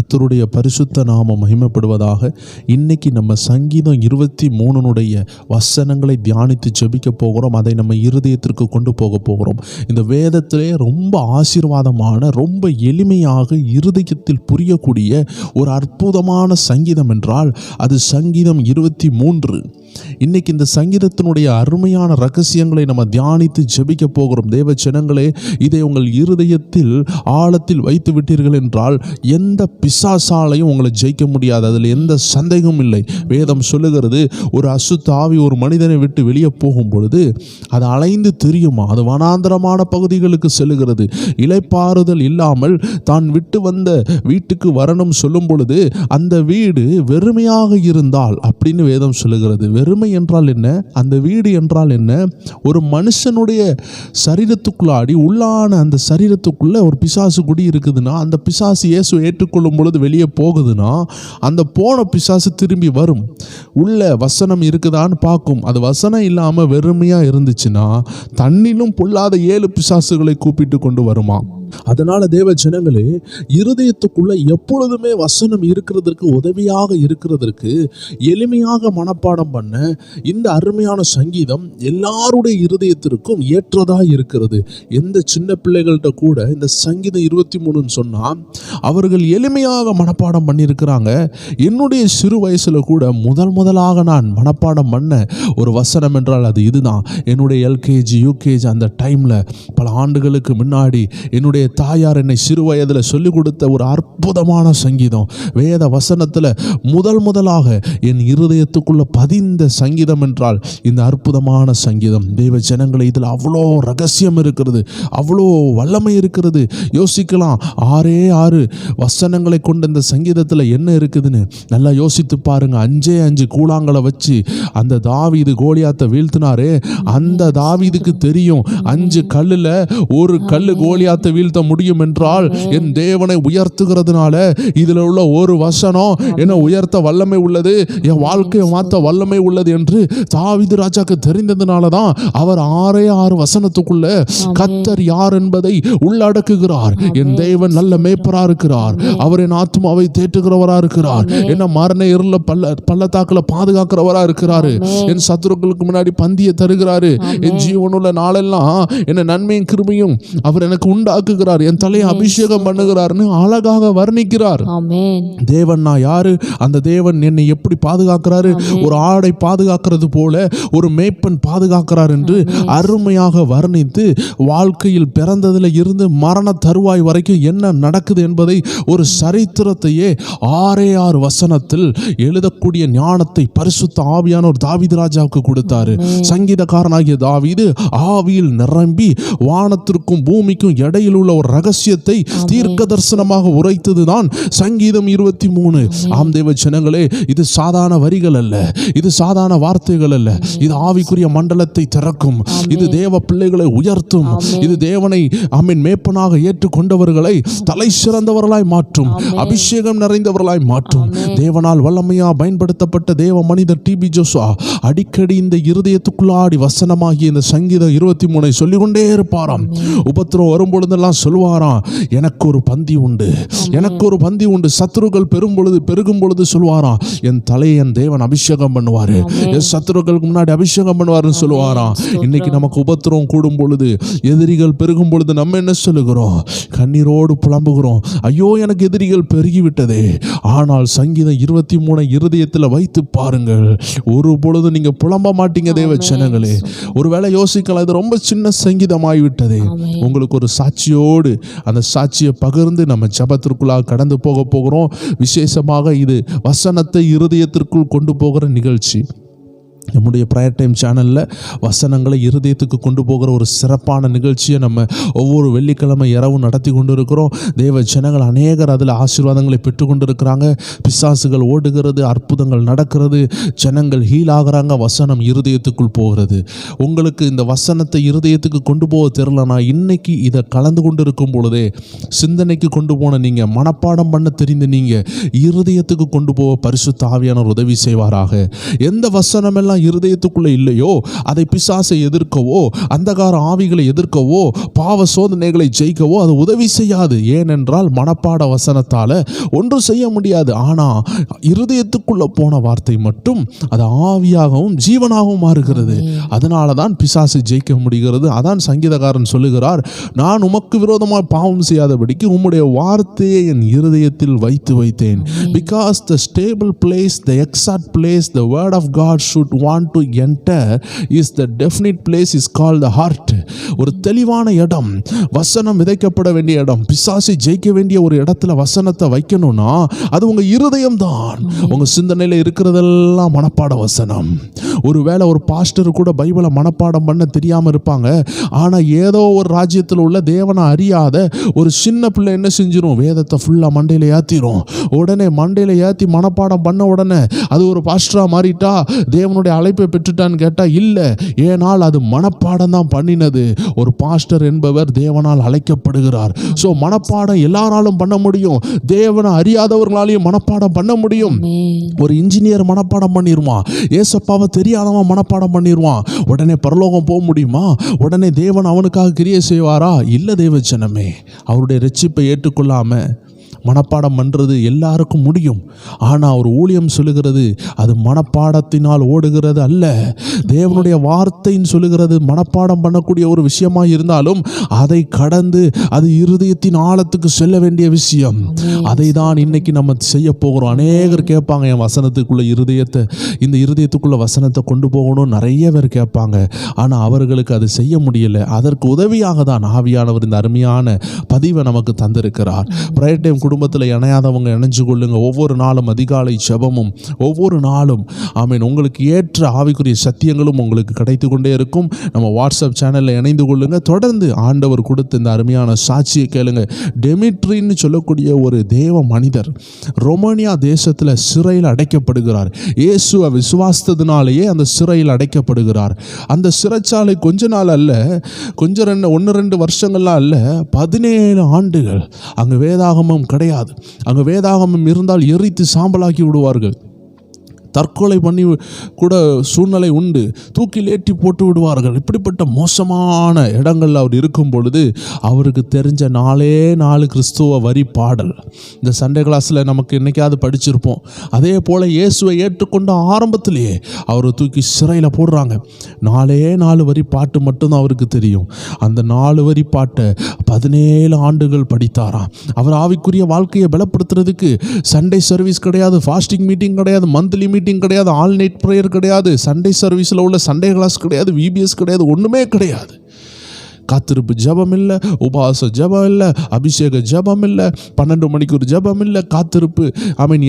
கர்த்தருடைய பரிசுத்த நாமம் மகிமைப்படுவதாக. இன்னைக்கு நம்ம சங்கீதம் 23 வசனங்களை தியானித்து ஜெபிக்க போகிறோம். அதை நம்ம இருதயத்திற்கு கொண்டு போக போகிறோம். இந்த வேதத்திலே ரொம்ப ஆசீர்வாதமான, ரொம்ப எளிமையாக இருதயத்தில் புரியக்கூடிய ஒரு அற்புதமான சங்கீதம் என்றால் அது சங்கீதம் 23. இன்னைக்கு இந்த சங்கீதத்தினுடைய அருமையான ரகசியங்களை நம்ம தியானித்து ஜெபிக்க போகிறோம். தேவ ஜனங்களே, இதை உங்கள் இருதயத்தில் ஆழத்தில் வைத்து விட்டீர்கள் என்றால் எந்த பிசாசாலையும் உங்களை ஜெயிக்க முடியாது. அதில் எந்த சந்தேகமும் இல்லை. வேதம் சொல்லுகிறது, ஒரு அசுத்த ஆவி ஒரு மனிதனை விட்டு வெளியே போகும் பொழுது அது அலைந்து திரியுமா, அது வனாந்தரமான பகுதிகளுக்கு செல்லுகிறது. இளைப்பாறுதல் இல்லாமல் தான் விட்டு வந்த வீட்டுக்கு வரணும் சொல்லும் பொழுது அந்த வீடு வெறுமையாக இருந்தால் அப்படின்னு வேதம் சொல்லுகிறது. வெறுமை என்றால் என்ன, அந்த வீடு என்றால் என்ன? ஒரு மனுஷனுடைய சரீரத்துக்குள்ளாடி உள்ளான அந்த சரீரத்துக்குள்ள ஒரு பிசாசு குடி இருக்குதுன்னா, அந்த பிசாசு இயேசு ஏற்றுக்கொள்ளும் பொழுது வெளியே போகுதுன்னா, அந்த போன பிசாசு திரும்பி வரும். உள்ள வசனம் இருக்குதான்னு பார்க்கும். அது வசனம் இல்லாமல் வெறுமையாக இருந்துச்சுன்னா தண்ணிலும் பொல்லாத 7 பிசாசுகளை கூப்பிட்டு கொண்டு வருமா. அதனால தேவ ஜனங்களே, இருதயத்துக்குள்ள எப்பொழுதுமே வசனம் இருக்கிறதற்கு உதவியாக இருக்கிறதற்கு எளிமையாக மனப்பாடம் பண்ண இந்த அருமையான சங்கீதம் எல்லாருடைய இருதயத்திற்கும் ஏற்றதாக இருக்கிறது. எந்த சின்ன பிள்ளைகள்கிட்ட கூட இந்த சங்கீதம் 23 சொன்னா அவர்கள் எளிமையாக மனப்பாடம் பண்ணியிருக்கிறாங்க. என்னுடைய சிறு வயசுல கூட முதலாக நான் மனப்பாடம் பண்ண ஒரு வசனம் என்றால் அது இதுதான். என்னுடைய LKG UKG அந்த டைம்ல பல ஆண்டுகளுக்கு முன்னாடி என்னுடைய தாயார் என்னை சிறு வயதில் சொல்லிக் கொடுத்த ஒரு அற்புதமான சங்கீதம். வேத வசனத்தில் முதலாக என் இருதயத்துக்குள்ள பதிந்த சங்கீதம் என்றால் இந்த அற்புதமான சங்கீதம். தேவ ஜனங்களை, இதில் அவ்வளோ ரகசியம் இருக்கிறது, அவ்வளோ வல்லமை இருக்கிறது. யோசிக்கலாம், 6 வசனங்களை கொண்ட இந்த சங்கீதத்தில் என்ன இருக்குதுன்னு நல்லா யோசித்து பாருங்க. 5 கூழாங்களை வச்சு அந்த தாவீது கோலியாத்தை வீழ்த்தினாரே, அந்த தாவீதுக்கு தெரியும் 5 கல்லுல ஒரு கல்லு கோலியாத்தை வீழ்த்த முடியும் என்றால் என் தேவனை உயர்த்துகிறதுனால இதில் உள்ள ஒரு வசனம் என்ன உயர்த்த வல்லமை உள்ளது, என் வாழ்க்கையை மாற்ற வல்லமை உள்ளது என்று தாவீது ராஜாக்கு தெரிந்ததுனால தான் அவர் 6 வசனத்துக்குள்ள கர்த்தர் யார் என்பதை உள்ளடக்குகிறார். என் தேவன் நல்ல மேய்ப்பரா இருக்கிறார், அவர் என் ஆத்மாவை தேற்றுகிறவரா இருக்கிறார், என்ன மரண இருள பள்ளத்தாக்குல பாதுகாக்கிறவரா இருக்கிறாரு, என் சத்துருக்களுக்கு முன்னாடி பந்தியை தருகிறாரு, என் ஜீவனுள்ள நாளெல்லாம் என்ன நன்மையும் கிருபையும் அவர் எனக்கு உண்டாக்குகிறார், என் தலையை அபிஷேகம் பண்ணுகிறார்னு அழகாக வர்ணிக்கிறார். தேவன் நான் யாரு, அந்த தேவன் என்னை எப்படி பாதுகாக்கிறாரு, ஒரு ஆடை பாதுகாக்கிறது போல ஒரு மேய்ப்பன் பாதுகாக்கிறார் என்று அருமையாக வர்ணித்து வாழ்க்கையில் பிறந்ததில் இருந்து மரண தருவாய் வரைக்கும் என்ன நடக்குது என்பதை ஒரு சரித்திரத்தையே 6 வசனத்தில் எழுதக்கூடிய ஞானத்தை பரிசுத்த ஆவியான ஒரு தாவீது ராஜாவுக்கு கொடுத்தாரு. சங்கீதக்காரனாகிய தாவீது ஆவியில் நிரம்பி வானத்திற்கும் பூமிக்கும் இடையில் உள்ள ஒரு ரகசியத்தை தீர்க்க தரிசனமாக உரைத்ததுதான் சங்கீதம் 23. ஆம் தேவ ஜனங்களே, இது சாதாரண வரிகள் அல்ல, இது சாதாரண வார்த்தைகள் அல்ல, இது ஆவிக்குரிய மண்டலத்தை திறக்கும், இது தேவ பிள்ளைகளை உயர்த்தும், இது தேவனை மேய்ப்பனாக ஏற்றுக்கொண்டவர்களை தலை சிறந்தவர்களாய் மாற்றும், அபிஷேகம் நிறைந்தவர்களாய் மாற்றும். தேவனால் வல்லமையா பயன்படுத்தப்பட்ட தேவ மனிதர் TB ஜோஷுவா அடிக்கடி இந்த இருதயத்துக்குள்ளாடி வசனமாகிய இந்த சங்கீதம் 23 சொல்லிக்கொண்டே இருப்பாராம். உபத்திரம் வரும்பொழுதெல்லாம் சொல்வாராம், எனக்கு ஒரு பந்தி உண்டு, எனக்கு ஒரு பந்தி உண்டு. சத்துருக்கள் பெருகும் பொழுது சொல்வாராம், என் தலையை என் தேவன் அபிஷேகம் பண்ணுவாரு, என் சத்துருக்களுக்கு முன்னாடி அபிஷேகம் பண்ணுவாருன்னு சொல்லுவாராம். இன்னைக்கு நமக்கு உபத்திரம் கூடும் பொழுது, எதிரிகள் பெருகும் பொழுது நம்ம என்ன சொல்லுகிறோம்? கண்ணீரோடு புலம்புகிறோம், ஐயோ எனக்கு எதிரிகள் பெருகிவிட்டதே. ஆனால் சங்கீதம் 23 இருதயத்தில் வைத்து பாருங்கள், ஒரு பொழுது நீங்க புலம்ப மாட்டீங்க. தேவ ஜனங்களே, ஒருவேளை யோசிக்கலாம், இது ரொம்ப சின்ன சங்கீதமாகிவிட்டதே. உங்களுக்கு ஒரு சாட்சியோடு அந்த சாட்சியை பகிர்ந்து நம்ம ஜெபத்திற்குள்ளாக கடந்து போகிறோம். விசேஷமாக இது வசனத்தை இருதயத்திற்குள் கொண்டு போகிற நிகழ்ச்சி. நம்முடைய ப்ரேயர் டைம் சேனலில் வசனங்களை இருதயத்துக்கு கொண்டு போகிற ஒரு சிறப்பான நிகழ்ச்சியை நம்ம ஒவ்வொரு வெள்ளிக்கிழமை இரவு நடத்தி கொண்டு இருக்கிறோம். தேவ ஜனங்கள் அநேகர் அதில் ஆசீர்வாதங்களை பெற்றுக்கொண்டு இருக்கிறாங்க. பிசாசுகள் ஓடுகிறது, அற்புதங்கள் நடக்கிறது, ஜனங்கள் ஹீல் ஆகிறாங்க, வசனம் இருதயத்துக்குள் போகிறது. உங்களுக்கு இந்த வசனத்தை இருதயத்துக்கு கொண்டு போக தெரியலனா, இன்னைக்கு இதை கலந்து கொண்டு இருக்கும் பொழுதே சிந்தனைக்கு கொண்டு போன நீங்கள், மனப்பாடம் பண்ண தெரிந்த நீங்கள் இருதயத்துக்கு கொண்டு போக பரிசுத்த ஆவியானவர் உதவி செய்வாராக. எந்த வசனமெல்லாம் எதெல்லாம் இருதயத்துக்குள்ள இல்லையோ அதை பிசாசை எதிர்க்கவோ, அந்தகார ஆவிகளை எதிர்க்கவோ, பாவ சோதனைகளை ஜெயிக்கவோ அது உதவி செய்யாது. ஏனென்றால் மனப்பாட வசனத்தால ஒன்றும் செய்ய முடியாது. ஆனா இருதயத்துக்குள்ள போன வார்த்தை மட்டும் அது ஆவியாகவும் ஜீவனாகவும் மாறுகிறது. அதனால தான் பிசாசு ஜெயிக்க முடிகிறது. அதான் சங்கீதக்காரன் சொல்லுகிறார், நான் உமக்கு விரோதமாக பாவம் செய்யாதபடிக்கு உம்முடைய வார்த்தையை என் இருதயத்தில் வைத்தேன். Because the stable place, the exact place the word of God should want to enter is the definite place is called the heart. ஒரு தெளிவான இடம், வசனம் விதைக்கப்பட வேண்டிய இடம், பிசாசை ஜெயிக்க வேண்டிய ஒரு இடத்துல வசனத்தை வைக்கணும்னா அது உங்க இருதயம் தான். உங்க சிந்தனையில இருக்கிறதெல்லாம் மனப்பாட வசனம். ஒருவேளை ஒரு பாஸ்டர் கூட பைபிளை மனப்பாடம் பண்ண தெரியாம இருப்பாங்க. ஆனா ஏதோ ஒரு ராஜ்யத்தில் உள்ள தேவனை அறியாத ஒரு சின்ன பிள்ளை என்ன செஞ்சிரும், வேதத்தை ஃபுல்லா மண்டையில ஏத்திரும். உடனே மண்டையில ஏத்தி மனப்பாடம் பண்ண உடனே அது ஒரு பாஸ்டரா மாறிட்டா தேவனுடைய அழைப்பை பெற்றுட்டான்னு கேட்டா இல்ல. ஏனால் அது மனப்பாடம் தான் பண்ணினது. ஒரு பாஸ்டர் என்பவர் தேவனால் அழைக்கப்படுகிறார். சோ மனப்பாடம் எல்லாராலும் பண்ண முடியும், தேவனை அறியாதவர்களாலையும் மனப்பாடம் பண்ண முடியும். ஒரு இன்ஜினியர் மனப்பாடம் பண்ணிருவான், ஏசப்பாவை தெரியாதவன் மனப்பாடம் பண்ணிருவான். உடனே பரலோகம் போக முடியுமா? உடனே தேவன் அவனுக்காக கிரியை செய்வாரா? இல்ல. தேவஜனமே, அவருடைய ரட்சிப்பை ஏற்றுக்கொள்ளாம மனப்பாடம் பண்ணுறது எல்லாருக்கும் முடியும். ஆனால் ஒரு ஊழியம் சொல்லுகிறது அது மனப்பாடத்தினால் ஓடுகிறது அல்ல. தேவனுடைய வார்த்தைன்னு சொல்லுகிறது மனப்பாடம் பண்ணக்கூடிய ஒரு விஷயமாக இருந்தாலும் அதை கடந்து அது இருதயத்தின் ஆழத்துக்கு செல்ல வேண்டிய விஷயம். அதை தான் இன்னைக்கு நம்ம செய்ய போகிறோம். அநேகர் கேட்பாங்க, என் வசனத்துக்குள்ள இந்த இருதயத்துக்குள்ள வசனத்தை கொண்டு போகணும் நிறைய பேர் கேட்பாங்க. ஆனால் அவர்களுக்கு அது செய்ய முடியல. அதற்கு உதவியாக தான் ஆவியானவர் இந்த அருமையான பதிவை நமக்கு தந்திருக்கிறார். பிரயர் டைம் குடும்பத்தில் இணையாதவங்க இணைஞ்சு கொள்ளுங்க. ஒவ்வொரு நாளும் அதிகாலை ஜெபமும், ஒவ்வொரு நாளும் ஆமீன் உங்களுக்கு ஏற்ற ஆவிக்குரிய சத்தியங்களும் உங்களுக்கு கிடைத்து கொண்டே இருக்கும். நம்ம வாட்ஸ்அப் சேனலில் இணைந்து கொள்ளுங்க. தொடர்ந்து ஆண்டவர் கொடுத்த இந்த அருமையான சாட்சியை கேளுங்க. டெமிட்ரின்னு சொல்லக்கூடிய ஒரு தேவ மனிதர் ரொமானியா தேசத்தில் சிறையில் அடைக்கப்படுகிறார். இயேசுவை விசுவாசத்தினாலேயே அந்த சிறையில் அடைக்கப்படுகிறார். அந்த சிறைச்சாலை கொஞ்ச நாள் அல்ல, கொஞ்சம் 1-2 வருஷங்கள்லாம் அல்ல, 17 ஆண்டுகள். அங்கே வேதாகமம் கிடையாது. அங்கே வேதாகமம் இருந்தால் எரித்து சாம்பலாக்கி விடுவார்கள். தற்கொலை பண்ணி கூட சூழ்நிலை உண்டு. தூக்கில் ஏற்றி போட்டு விடுவார்கள். இப்படிப்பட்ட மோசமான இடங்களில் அவர் இருக்கும் பொழுது அவருக்கு தெரிஞ்ச 4 கிறிஸ்துவ வரி பாடல் இந்த சண்டே கிளாஸில் நமக்கு என்னைக்காவது படிச்சிருப்போம். அதே போல் இயேசுவை ஏற்றுக்கொண்ட ஆரம்பத்திலேயே அவரை தூக்கி சிறையில் போடுறாங்க. 4 வரி பாட்டு மட்டும்தான் அவருக்கு தெரியும். அந்த 4 வரி பாட்டை 17 ஆண்டுகள் படித்தாராம். அவர் ஆவிக்குரிய வாழ்க்கையை பலப்படுத்துறதுக்கு சண்டே சர்வீஸ் கிடையாது, ஃபாஸ்டிங் மீட்டிங் கிடையாது, மந்த்லி மீட்டிங் கிடையாது, ஆல் நைட் பிரேயர் கிடையாது, சண்டே சர்வீஸில் உள்ள சண்டே கிளாஸ் கிடையாது, விபிஎஸ் கிடையாது, ஒன்றுமே கிடையாது. காத்திருப்பு ஜபம் இல்லை, உபவாச ஜபம் இல்லை, அபிஷேக ஜபம் இல்லை, 12 மணிக்கு ஒரு ஜபம் இல்லை, காத்திருப்பு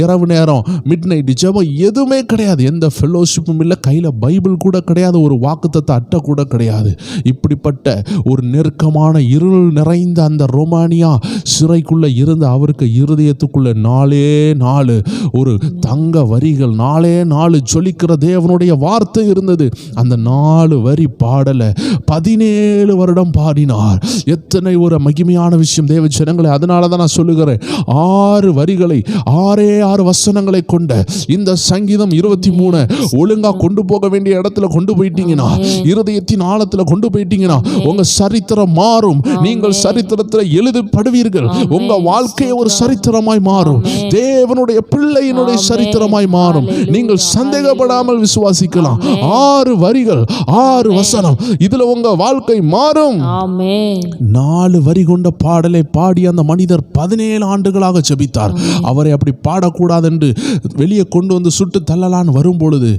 இரவு நேரம் மிட் நைட் ஜபம் எதுவுமே கிடையாது. எந்த ஃபெல்லோஷிப்பும் இல்லை, கையில் பைபிள் கூட கிடையாது, ஒரு வாக்குத்தத்த அட்டை கூட கிடையாது. இப்படிப்பட்ட ஒரு நெருக்கமான இருள் நிறைந்த அந்த ரொமானியா சிறைக்குள்ளே இருந்த அவருக்கு இருதயத்துக்குள்ள 4 ஒரு தங்க வரிகள், 4 ஜொலிக்கிற தேவனுடைய வார்த்தை இருந்தது. அந்த 4 வரி பாடலை 17 வருடம் பாடினார். எத்தனை ஒரு மகிமையான விஷயம் தேவ ஜனங்களே. அதனால தான் நான் சொல்லுகிறேன், 6 வரிகளை 6 வசனங்களை கொண்ட இந்த சங்கீதம் 23 ஒழுங்கா கொண்டு போக வேண்டிய இடத்துல கொண்டு போயிட்டீங்கன்னா, இருதயத்தின் ஆழத்துல கொண்டு போயிட்டீங்கன்னா உங்க சரித்திரம் மாறும். நீங்கள் சரித்திரத்தில் எழுதப்படுவீர்கள். உங்க வாழ்க்கை ஒரு சரித்திரமாய் மாறும். தேவனுடைய பிள்ளையினுடைய சரித்திரமாய் மாறும். நீங்கள் சந்தேகப்படாமல் விசுவாசிக்கலாம். 6 வரிகள் 6 வசனம், இதுல உங்க வாழ்க்கை மாறும். 4 வரி கொண்ட பாடலை பாடி அந்த மனிதர் 17 ஆண்டுகளாக ஜெபித்தார். அவரை அப்படி பாடக்கூடாது என்று வெளியே கொண்டு வந்து சுட்டு தள்ளலான்னு வரும் பொழுது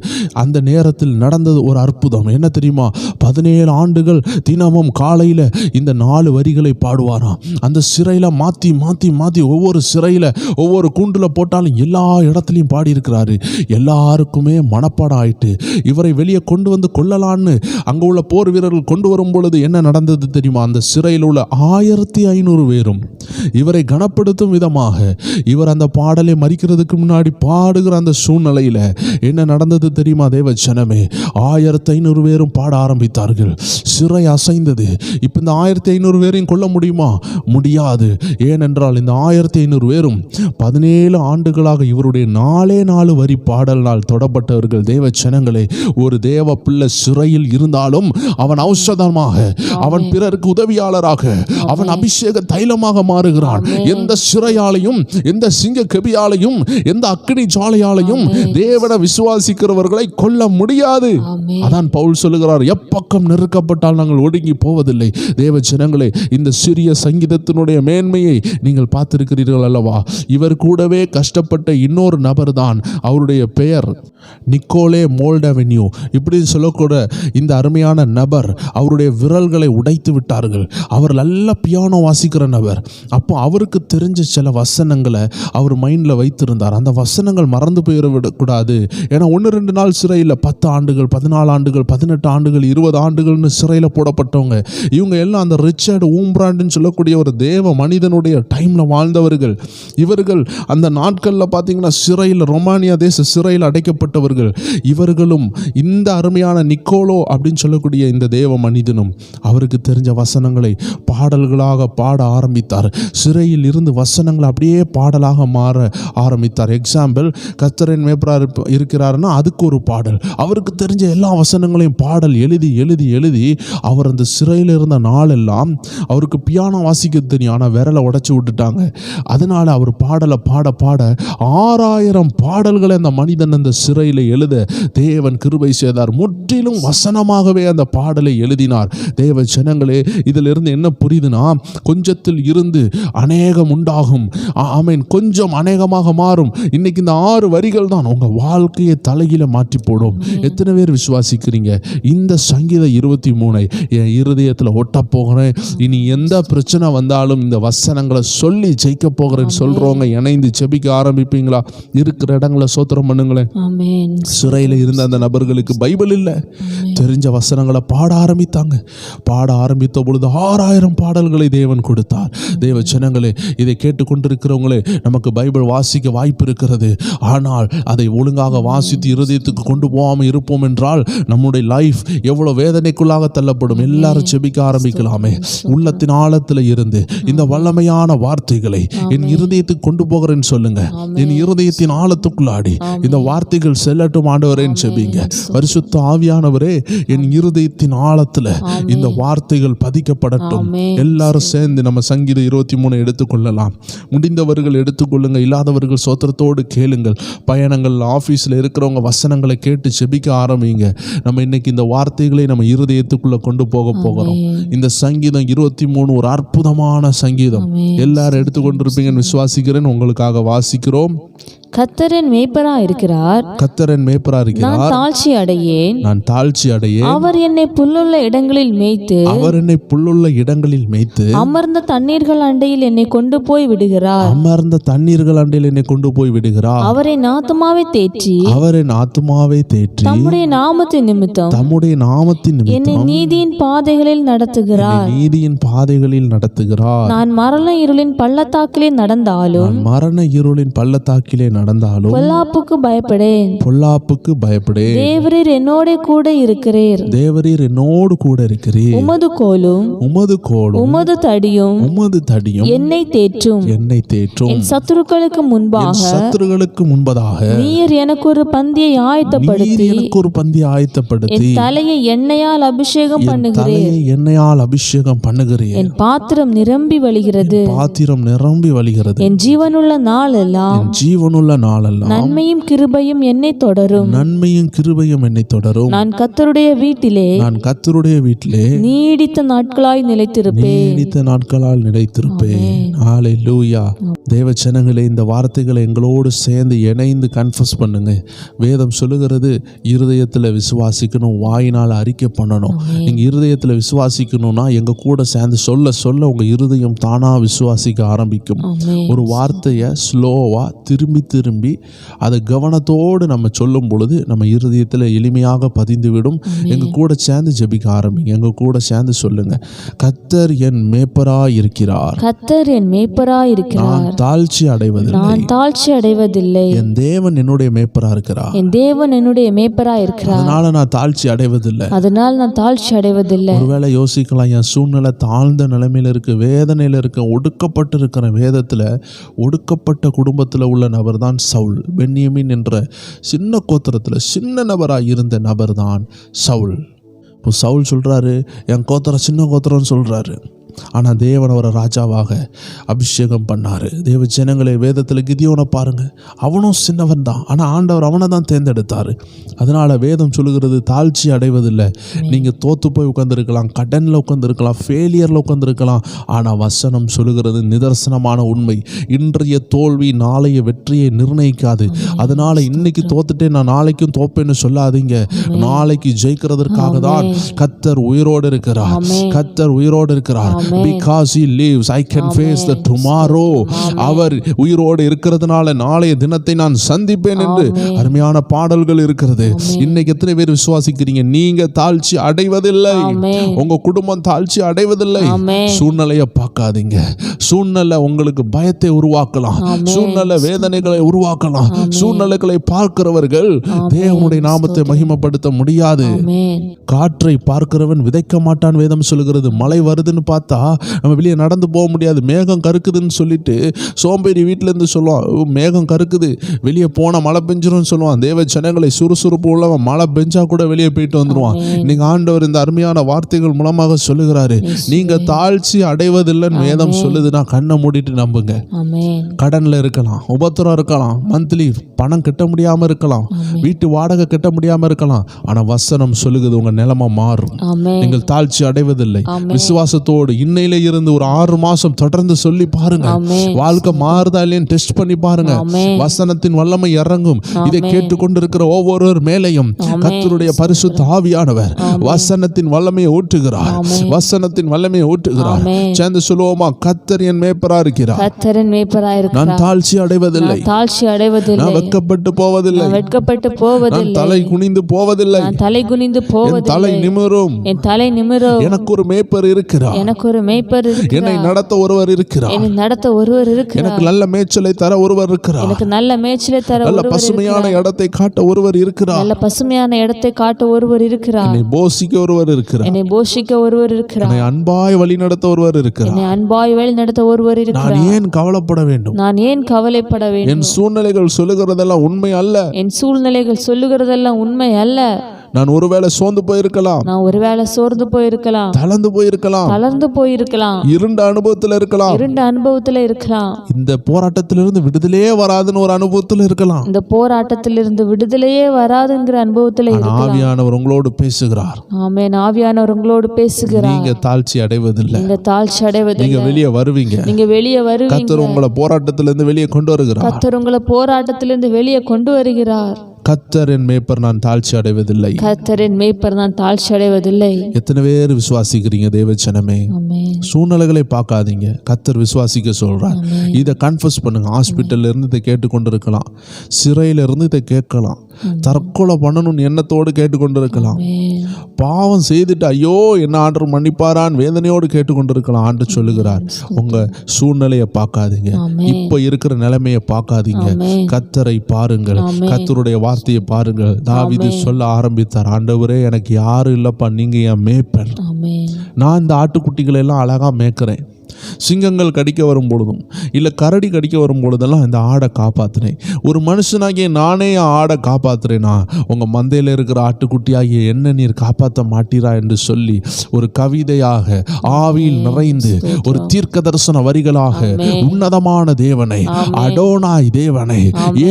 அந்த நேரத்தில் நடந்தது ஒரு அற்புதம். என்ன தெரியுமா? 17 ஆண்டுகள் தினமும் காலையில் இந்த 4 வரிகளை பாடுவாராம். அந்த சிறையில் மாற்றி மாற்றி மாற்றி ஒவ்வொரு சிறையில் ஒவ்வொரு கூண்டில் போட்டாலும் எல்லா இடத்துலையும் பாடியிருக்கிறாரு. எல்லாருக்குமே மனப்பாடம் ஆயிட்டு இவரை வெளியே கொண்டு வந்து கொள்ளலான்னு அங்கே உள்ள போர் வீரர்கள் கொண்டு வரும் பொழுது என்ன நடந்தது? நடந்தது தெரியுமா? அந்த சிறையில் உள்ள 1500 பேரும் இவரை கனப்படுத்தும் விதமாக இவர் அந்த பாடலை மறிக்கிறதுக்கு முன்னாடி பாடுகிற அந்த சூழ்நிலையில் என்ன நடந்தது தெரியுமா? தேவ ஜனமே, 1500 பேரும் பாட ஆரம்பித்தார்கள். சிறை அசைந்தது. இப்போ இந்த 1500 பேரையும் கொல்ல முடியுமா? முடியாது. ஏனென்றால் இந்த 1500 பேரும் 17 ஆண்டுகளாக இவருடைய 4 வரி பாடல்னால் தொடப்பட்டவர்கள். தேவ ஜனங்களே, ஒரு தேவ பிள்ளை சிறையில் இருந்தாலும் அவன் ஔஷதமாக, அவன் பிறருக்கு உதவியாளராக, அவன் அபிஷேக தைலமாக மாறுகிறான். எந்த சிறையாலையும், எந்த சிங்க கெபியாலையும், எந்த அக்கினி ஜாலையாலையும் தேவனை விசுவாசிக்கிறவர்களை கொல்ல முடியாது. அதான் பவுல் சொல்லுகிறார், எப்பக்கம் நெருக்கப்பட்டால் நாங்கள் ஒடுங்கி போவதில்லை. தேவ ஜனங்களே, இந்த சிறிய சங்கீதத்தினுடைய மேன்மையை நீங்கள் பார்த்திருக்கிறீர்கள் அல்லவா? இவர் கூடவே கஷ்டப்பட்ட இன்னொரு நபர் தான், அவருடைய பெயர் நிக்கோலே மோல்டவென்யூ. இப்படி சொல்லக்கூட இந்த அருமையான நபர் அவருடைய விரல்களை உடைத்து விட்டார்கள். அவர் நல்ல பியானோ வாசிக்கிற நபர். அப்போ அவருக்கு தெரிஞ்ச சில வசனங்களை அவர் மைண்டில் வைத்திருந்தார். அந்த வசனங்கள் மறந்து போயிடக்கூடாது. ஏன்னா 1-2 நாள் சிறையில் 10 ஆண்டுகள், 14 ஆண்டுகள், 18 ஆண்டுகள், 20 ஆண்டுகள்னு சிறையில் போடப்பட்டவங்க. இவங்க எல்லாம் அந்த ரிச்சர்ட் ஊம்ப்ராண்டுன்னு சொல்லக்கூடிய ஒரு தேவ மனிதனுடைய டைமில் வாழ்ந்தவர்கள். இவர்கள் அந்த நாட்களில் பார்த்தீங்கன்னா சிறையில், ரொமானியா தேச சிறையில் அடைக்கப்பட்டவர்கள். இவர்களும் இந்த அருமையான நிக்கோலோ அப்படின்னு சொல்லக்கூடிய இந்த தேவ மனிதனும் அவருக்கு தெரிஞ்ச வசனங்களை பாடல்களாக பாட ஆரம்பித்தார். சிறையில் இருந்து வசனங்களை அப்படியே பாடலாக மாற ஆரம்பித்தார். எக்ஸாம்பிள், கர்த்தரின் மேய்ப்பராய் இருக்கிறாருன்னா அதுக்கு ஒரு பாடல். அவருக்கு தெரிஞ்ச எல்லா வசனங்களையும் பாடல் எழுதி எழுதி எழுதி அவர் அந்த சிறையில் இருந்த நாளெல்லாம் அவருக்கு பியானோ வாசிக்க தெரியும். ஆனால் விரலை உடைச்சி விட்டுட்டாங்க. அதனால அவர் பாடலை பாட பாட 6000 பாடல்களை அந்த மனிதன் அந்த சிறையில் எழுத தேவன் கிருபை செய்தார். முற்றிலும் வசனமாகவே அந்த பாடலை எழுதினார். தேவ ஜனங்களே, இதிலிருந்து என்ன புரியுதுன்னா, கொஞ்சத்தில் இருந்து அநேகம் உண்டாகும். ஆமென். கொஞ்சம் அநேகமாக மாறும். இன்னைக்கு இந்த 6 வரிகள் தான் உங்க வாழ்க்கையை தலையில மாற்றி போடும். எத்தனை பேர் விசுவாசிக்கிறீங்க? இந்த சங்கீதம் 23 என் இருதயத்தில் ஒட்ட போகிறேன். இனி எந்த பிரச்சனை வந்தாலும் இந்த வசனங்களை சொல்லி ஜெயிக்க போகிறேன்னு சொல்றவங்க இணைந்து ஜெபிக்க ஆரம்பிப்பீங்களா? இருக்கிற இடங்களை சோத்திரம் பண்ணுங்களேன். சிறையில் இருந்த அந்த நபர்களுக்கு பைபிள் இல்லை, தெரிஞ்ச வசனங்களை பாட ஆரம்பித்தாங்க. பாட ஆரம்பித்த பொழுது 6000 பாடல்களை தேவன் கொடுத்தார். தேவ ஜனங்களே, இதை கேட்டுக்கொண்டிருக்கிறவங்களே, நமக்கு பைபிள் வாசிக்க வாய்ப்பு இருக்கிறது. ஆனால் அதை ஒழுங்காக வாசித்து இருதயத்துக்கு கொண்டு போகாமல் இருப்போம் என்றால் நம்முடைய லைஃப் எவ்வளவு வேதனைக்குள்ளாக தள்ளப்படும். எல்லாரும் செபிக்க ஆரம்பிக்கலாமே. உள்ளத்தின் ஆழத்தில் இருந்து இந்த வல்லமையான வார்த்தைகளை என் இருதயத்துக்கு கொண்டு போகிறேன்னு சொல்லுங்க. என் இருதயத்தின் ஆழத்துக்குள்ளாடி இந்த வார்த்தைகள் செல்லட்டும் ஆண்டவரேன்னு செபிங்க. பரிசுத்த ஆவியானவரே, என் இருதயத்தின் ஆழத்துல இந்த வார்த்தைகள் பதிக்கப்படட்டும். எல்லாரும் சேர்ந்து நம்ம சங்கீதம் 23 எடுத்துக்கொள்ளலாம். முடிந்தவர்கள் எடுத்துக்கொள்ளுங்க, இல்லாதவர்கள் சோத்திரத்தோடு கேளுங்கள். பயணங்கள், ஆபீஸ்ல இருக்கிறவங்க வசனங்களை கேட்டு செபிக்க ஆரம்பிங்க. நம்ம இன்னைக்கு இந்த வார்த்தைகளை நம்ம இருதயத்துக்குள்ள கொண்டு போக போகிறோம். இந்த சங்கீதம் 23 ஒரு அற்புதமான சங்கீதம். எல்லாரும் எடுத்துக்கொண்டிருப்பீங்கன்னு விசுவாசிக்கிறேன். உங்களுக்காக வாசிக்கிறோம். கர்த்தரின் மேய்ப்பராய் இருக்கிறார். கர்த்தரின் மேய்ப்பராய் இருக்கிறார். நான் தாழ்ச்சி அடையேன். நான் தாழ்ச்சி அடையேன். அவர் என்னை புல்லுள்ள இடங்களில் மேய்த்து, அவர் என்னை புல்லுள்ள இடங்களில் மேய்த்து, அமர்ந்த தண்ணீர்கள் அண்டையில் என்னை கொண்டு போய் விடுகிறார். அமர்ந்த தண்ணீர்கள் அண்டையில் என்னை கொண்டு போய் விடுகிறார். அவர் என் ஆத்துமாவை தேற்றி, அவர் என் ஆத்துமாவை தேற்றி, தம்முடைய நாமத்தின் நிமித்தம், தம்முடைய நாமத்தின் என்னை நிமித்தம் நீதியின் பாதைகளில் நடத்துகிறார். நீதியின் பாதைகளில் நடத்துகிறார். நான் மரண இருளின் பள்ளத்தாக்கிலே நடந்தாலும், நான் மரண இருளின் பள்ளத்தாக்கிலே நடந்தாலும் பொல்லாப்புக்கு பயப்படேன். பொல்லாப்புக்கு பயப்படேன். தேவரீர் என்னோட கூட இருக்கிறீர். தேவரீர் என்னோடு கூட இருக்கிறீர். உமது கோலும் உமது தடியும் என்னை தேற்றும். என் சத்துருக்களுக்கு முன்பதாக நீர் எனக்கு ஒரு பந்தியை ஆயத்தப்படுத்தி, என் தலையை எண்ணெயால் அபிஷேகம் பண்ணுகிறீர். என் பாத்திரம் நிரம்பி வழிகிறது. என் ஜீவனுள்ள நாளெல்லாம் நன்மையும் கிருபையும் என்னை தொடரும். நான் கர்த்தருடைய வீட்டிலே நீடித்த நாட்களாய் நிலைத்திருப்பேன். ஹல்லேலூயா. தேவ ஜனங்களே, இந்த வார்த்தைகளை எங்களோடு சேர்ந்து இணைந்து கன்ஃபஸ் பண்ணுங்க. வேதம் சொல்லுகிறது இருதயத்தில் விசுவாசிக்கணும், வாயினால் அறிக்கை பண்ணணும். நீங்கள் இருதயத்தில் விசுவாசிக்கணும்னா எங்கள் கூட சேர்ந்து சொல்ல சொல்ல உங்கள் இருதயம் தானாக விசுவாசிக்க ஆரம்பிக்கும். ஒரு வார்த்தையை ஸ்லோவாக திரும்பி திரும்பி அதை கவனத்தோடு நம்ம சொல்லும் பொழுது நம்ம இருதயத்தில் எளிமையாக பதிந்துவிடும். எங்கள் கூட சேர்ந்து ஜெபிக்க ஆரம்பிங்க. எங்கள் கூட சேர்ந்து சொல்லுங்க, கர்த்தர் என் மேய்ப்பராய் இருக்கிறார், கர்த்தர் என் மேய்ப்பராய் இருக்கிறார், நான் தாழ்ச்சி அடைவதில்லை, நான் தாழ்ச்சி அடைவதில்லை, என் தேவன் என்னுடைய மேய்ப்பரா இருக்கிறார், என் தேவன் என்னுடைய மேய்ப்பராய் இருக்கிறார், அதனால நான் தாழ்ச்சி அடைவதில்லை. அதனால் நான் தாழ்ச்சி அடைவதில்லை. ஒருவேளை யோசிக்கலாம், என் சூழ்நிலை தாழ்ந்த நிலைமையில இருக்கு, வேதனையில இருக்க, ஒடுக்கப்பட்டு இருக்கிற. வேதத்துல ஒடுக்கப்பட்ட குடும்பத்தில் உள்ள நபர் தான் சவுல். பென்யமீன் என்ற சின்ன கோத்திரத்தில் சின்ன நபராக இருந்த நபர் தான் சவுல். இப்போ சவுல் சொல்றாரு, என் கோத்திரம் சின்ன கோத்திரம்னு சொல்றாரு. ஆனால் தேவன் அவரை ராஜாவாக அபிஷேகம் பண்ணார். தேவ ஜனங்களை, வேதத்தில் கிதியோனை பாருங்க, அவனும் சின்னவன் தான், ஆனால் ஆண்டவர் அவனை தான் தேர்ந்தெடுத்தார். அதனால் வேதம் சொல்லுகிறது தாழ்ச்சி அடைவதில்லை. நீங்கள் தோற்று போய் உட்காந்துருக்கலாம், கடனில் உட்காந்துருக்கலாம், ஃபெயிலியரில் உட்காந்துருக்கலாம், ஆனால் வசனம் சொல்லுகிறது நிதர்சனமான உண்மை. இன்றைய தோல்வி நாளைய வெற்றியை நிர்ணயிக்காது. அதனால் இன்னைக்கு தோத்துட்டே நான் நாளைக்கும் தோப்பேன்னு சொல்லாதீங்க. நாளைக்கு ஜெயிக்கிறதற்காக தான் கர்த்தர் உயிரோடு இருக்கிறார். கர்த்தர் உயிரோடு இருக்கிறார். Because he lives, I can face the tomorrow. அவர் உயிரோடு இருக்கிறதுனால நாளைய தினத்தை நான் சந்திப்பேன் என்று அருமையான பாடல்கள் இருக்கிறது. இன்னைக்கு எத்தனை பேர் விசுவாசிக்கிறீங்க? நீங்க தாழ்ச்சி அடைவதில்லை, உங்க குடும்பம் தாழ்ச்சி அடைவதில்லை. சூழ்நிலையை பார்க்காதீங்க. சூழ்நிலை உங்களுக்கு பயத்தை உருவாக்கலாம், சூழ்நிலை வேதனைகளை உருவாக்கலாம். சூழ்நிலைகளை பார்க்கிறவர்கள் தேவனுடைய நாமத்தை மகிமைப்படுத்த முடியாது. காற்றை பார்க்கிறவன் விதைக்க மாட்டான் வேதம் சொல்லுகிறது. மழை வருதுன்னு பார்த்தா நம்ம வெளியே நடந்து போக முடியாது. மேகம் கருக்குதுன்னு சொல்லிட்டு சோம்பேறி வீட்டில இருந்து சொல்லுவான், மேகம் கருக்குது, வெளியே போனா மழை பெஞ்சிரும் சொல்லுவான். தேவ ஜனங்களை, சுறுசுறுப்பு உள்ளவன் மழை பெஞ்சா கூட வெளியே போயிட்டு வந்துருவான். நீங்க ஆண்டவர் இந்த அருமையான வார்த்தைகள் மூலமாக சொல்லுகிறாரு, நீங்க தாழ்ச்சி அடைவதில்லைன்னு வேதம் சொல்லுதுன்னா கண்ணை மூடிட்டு நம்புங்க. கடன்ல இருக்கலாம், உபத்திரம் இருக்கலாம், மந்த்லி பணம் கட்ட முடியாம இருக்கலாம், வீட்டு வாடகை கட்ட முடியாம இருக்கலாம், ஆனா வசனம் சொல்லுகிறது உங்க நிலைமை மாறும். நீங்கள் தாழ்ச்சி அடைவதில்லை. விசுவாசத்தோடு இன்னையில இருந்து ஒரு 6 மாசம் தொடர்ந்து சொல்லி பாருங்க. வாழ்க்கை மாறுதா இல்லைன்னு டெஸ்ட் பண்ணி பாருங்க. வசனத்தின் வல்லமை இறங்கும். இதை கேட்டுக்கொண்டிருக்கிற ஒவ்வொருவர் மேலையும் கர்த்தருடைய பரிசுத்த ஆவியானவர் வசனத்தின் வல்லமையை ஊற்றுகிறார். வசனத்தின் வல்லமையை ஊற்றுகிறார். சேர்ந்து சொல்லுவோமா, கர்த்தர் என் மேய்ப்பரா இருக்கிறார், கர்த்தர் என் மேய்ப்பராய் இருக்கிறார், நான் தாழ்ச்சி அடைவதில்லை, தாழ்ச்சி அடைவதில்லை, நான் வெட்கப்பட்டு போவதில்லை, வெட்கப்பட்டு போவதில்லை, நான் தலை குனிந்து போவதில்லை, நான் தலை குனிந்து போவதில்லை, தலை நிமிரும், என் தலை நிமிரும், எனக்கு ஒரு மேய்ப்பர் இருக்கிறார், எனக்கு ஒரு மேய்ப்பர் இருக்கிறார், என்னை நடத்த ஒருவர் இருக்கிறார், என்னை நடத்த ஒருவர் இருக்கிறார், எனக்கு நல்ல மேய்ச்சலை தர ஒருவர் இருக்கிறார், எனக்கு நல்ல மேய்ச்சலை தர நல்ல பசுமையான இடத்தை காட்ட ஒருவர் இருக்கிறார், நல்ல பசுமையான இடத்தை காட்ட ஒருவர் இருக்கிறார், என்னை போஷிக்க ஒருவர் இருக்கிறார், என்னை போஷிக்க ஒருவர் இருக்கிறார், என்னை அன்பாய் வழி நடத்த ஒருவர் இருக்கிறார், என்னை அன்பாய் வழி நடத்த ஒருவர் இருக்கிறார். நான் ஏன் கவலைப்பட வேண்டும்? நான் ஏன் கவலைப்பட வேண்டும்? என் சூழ்நிலைகள் சொல்லுகிறதெல்லாம் உண்மை அல்ல, என் சூழ்நிலைகள் சொல்லுகிறதெல்லாம் உண்மை அல்ல. நான் ஒருவேளை சோர்ந்து போயிருக்கலாம், நான் ஒருவேளை சோர்ந்து போயிருக்கலாம், தளர்ந்து போயிருக்கலாம், தளர்ந்து போயிருக்கலாம், இருண்ட அனுபவத்தில் இருக்கலாம், இருண்ட அனுபவத்துல இருக்கலாம், இந்த போராட்டத்திலிருந்து விடுதலையே வராதுன்னு ஒரு அனுபவத்தில் இருக்கலாம், இந்த போராட்டத்திலிருந்து விடுதலையே வராதுங்கிற அனுபவத்துல இருக்கலாம். ஆவியானவர் உங்களோடு பேசுகிறார். ஆமென். ஆவியானவர் உங்களோடு பேசுகிறார். நீங்க தாழ்ச்சி அடைவதில்லை, நீங்க தாழ்ச்சி அடைவதில்லை, நீங்க வெளியே வருவீங்க, நீங்க வெளியே வருவீங்க. கர்த்தர் உங்களை போராட்டத்திலிருந்து வெளியே கொண்டு வருகிறார். கர்த்தர் உங்களை போராட்டத்திலிருந்து வெளியே கொண்டு வருகிறார். கர்த்தர் என் மேய்ப்பர், நான் தாழ்ச்சி அடைவதில்லை, கர்த்தர் என் மேய்ப்பர், நான் தாழ்ச்சி அடைவதில்லை. எத்தனை பேர் விசுவாசிக்கிறீங்க தேவ ஜனமே? சூழ்நிலைகளை பார்க்காதீங்க, கர்த்தர் விசுவாசிக்க சொல்றார். இதை கன்ஃபஸ் பண்ணுங்க. ஹாஸ்பிட்டல்ல இருந்து இதை கேட்டுக்கொண்டிருக்கலாம், சிறையில இருந்து இதை கேட்கலாம், தற்கொலை பண்ணணும்னு எண்ணத்தோடு கேட்டுக்கொண்டிருக்கலாம், பாவம் செய்துட்டு ஐயோ என்ன ஆண்டவர் மன்னிப்பாரான்னு வேதனையோடு கேட்டுக்கொண்டிருக்கலாம். ஆண்டவர் சொல்லுகிறார், உங்க சூழ்நிலையை பார்க்காதீங்க, இப்ப இருக்கிற நிலைமையை பார்க்காதீங்க, கர்த்தரை பாருங்கள், கர்த்தருடைய வார்த்தையை பாருங்கள். தாவீது சொல்ல ஆரம்பித்தார், ஆண்டவரே எனக்கு யாரும் இல்லப்பா, நீங்க என் மேய்ப்பர், நான் இந்த ஆட்டுக்குட்டிகளை எல்லாம் அழகா மேய்க்கிறேன், சிங்கங்கள் கடிக்க வரும் பொழுதும் இல்லை கரடி கடிக்க வரும் பொழுதெல்லாம் இந்த ஆடை காப்பாற்றுறேன், ஒரு மனுஷனாகிய நானே ஆடை காப்பாற்றுறேனா, உங்கள் மந்தையில் இருக்கிற ஆட்டுக்குட்டியாகிய என்ன நீர் காப்பாற்ற மாட்டீரா என்று சொல்லி ஒரு கவிதையாக ஆவியில் நிறைந்து ஒரு தீர்க்க தரிசன வரிகளாக உன்னதமான தேவனை, அடோனாய் தேவனை,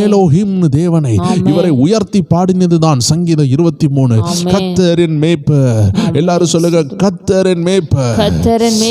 ஏலோஹிம்னு தேவனை, இவரை உயர்த்தி பாடினதுதான் சங்கீதம் 23. கர்த்தரின் மேய்ப்பர். எல்லாரும் சொல்லுங்க, கர்த்தரின் மேய்ப்பர், கர்த்தரின்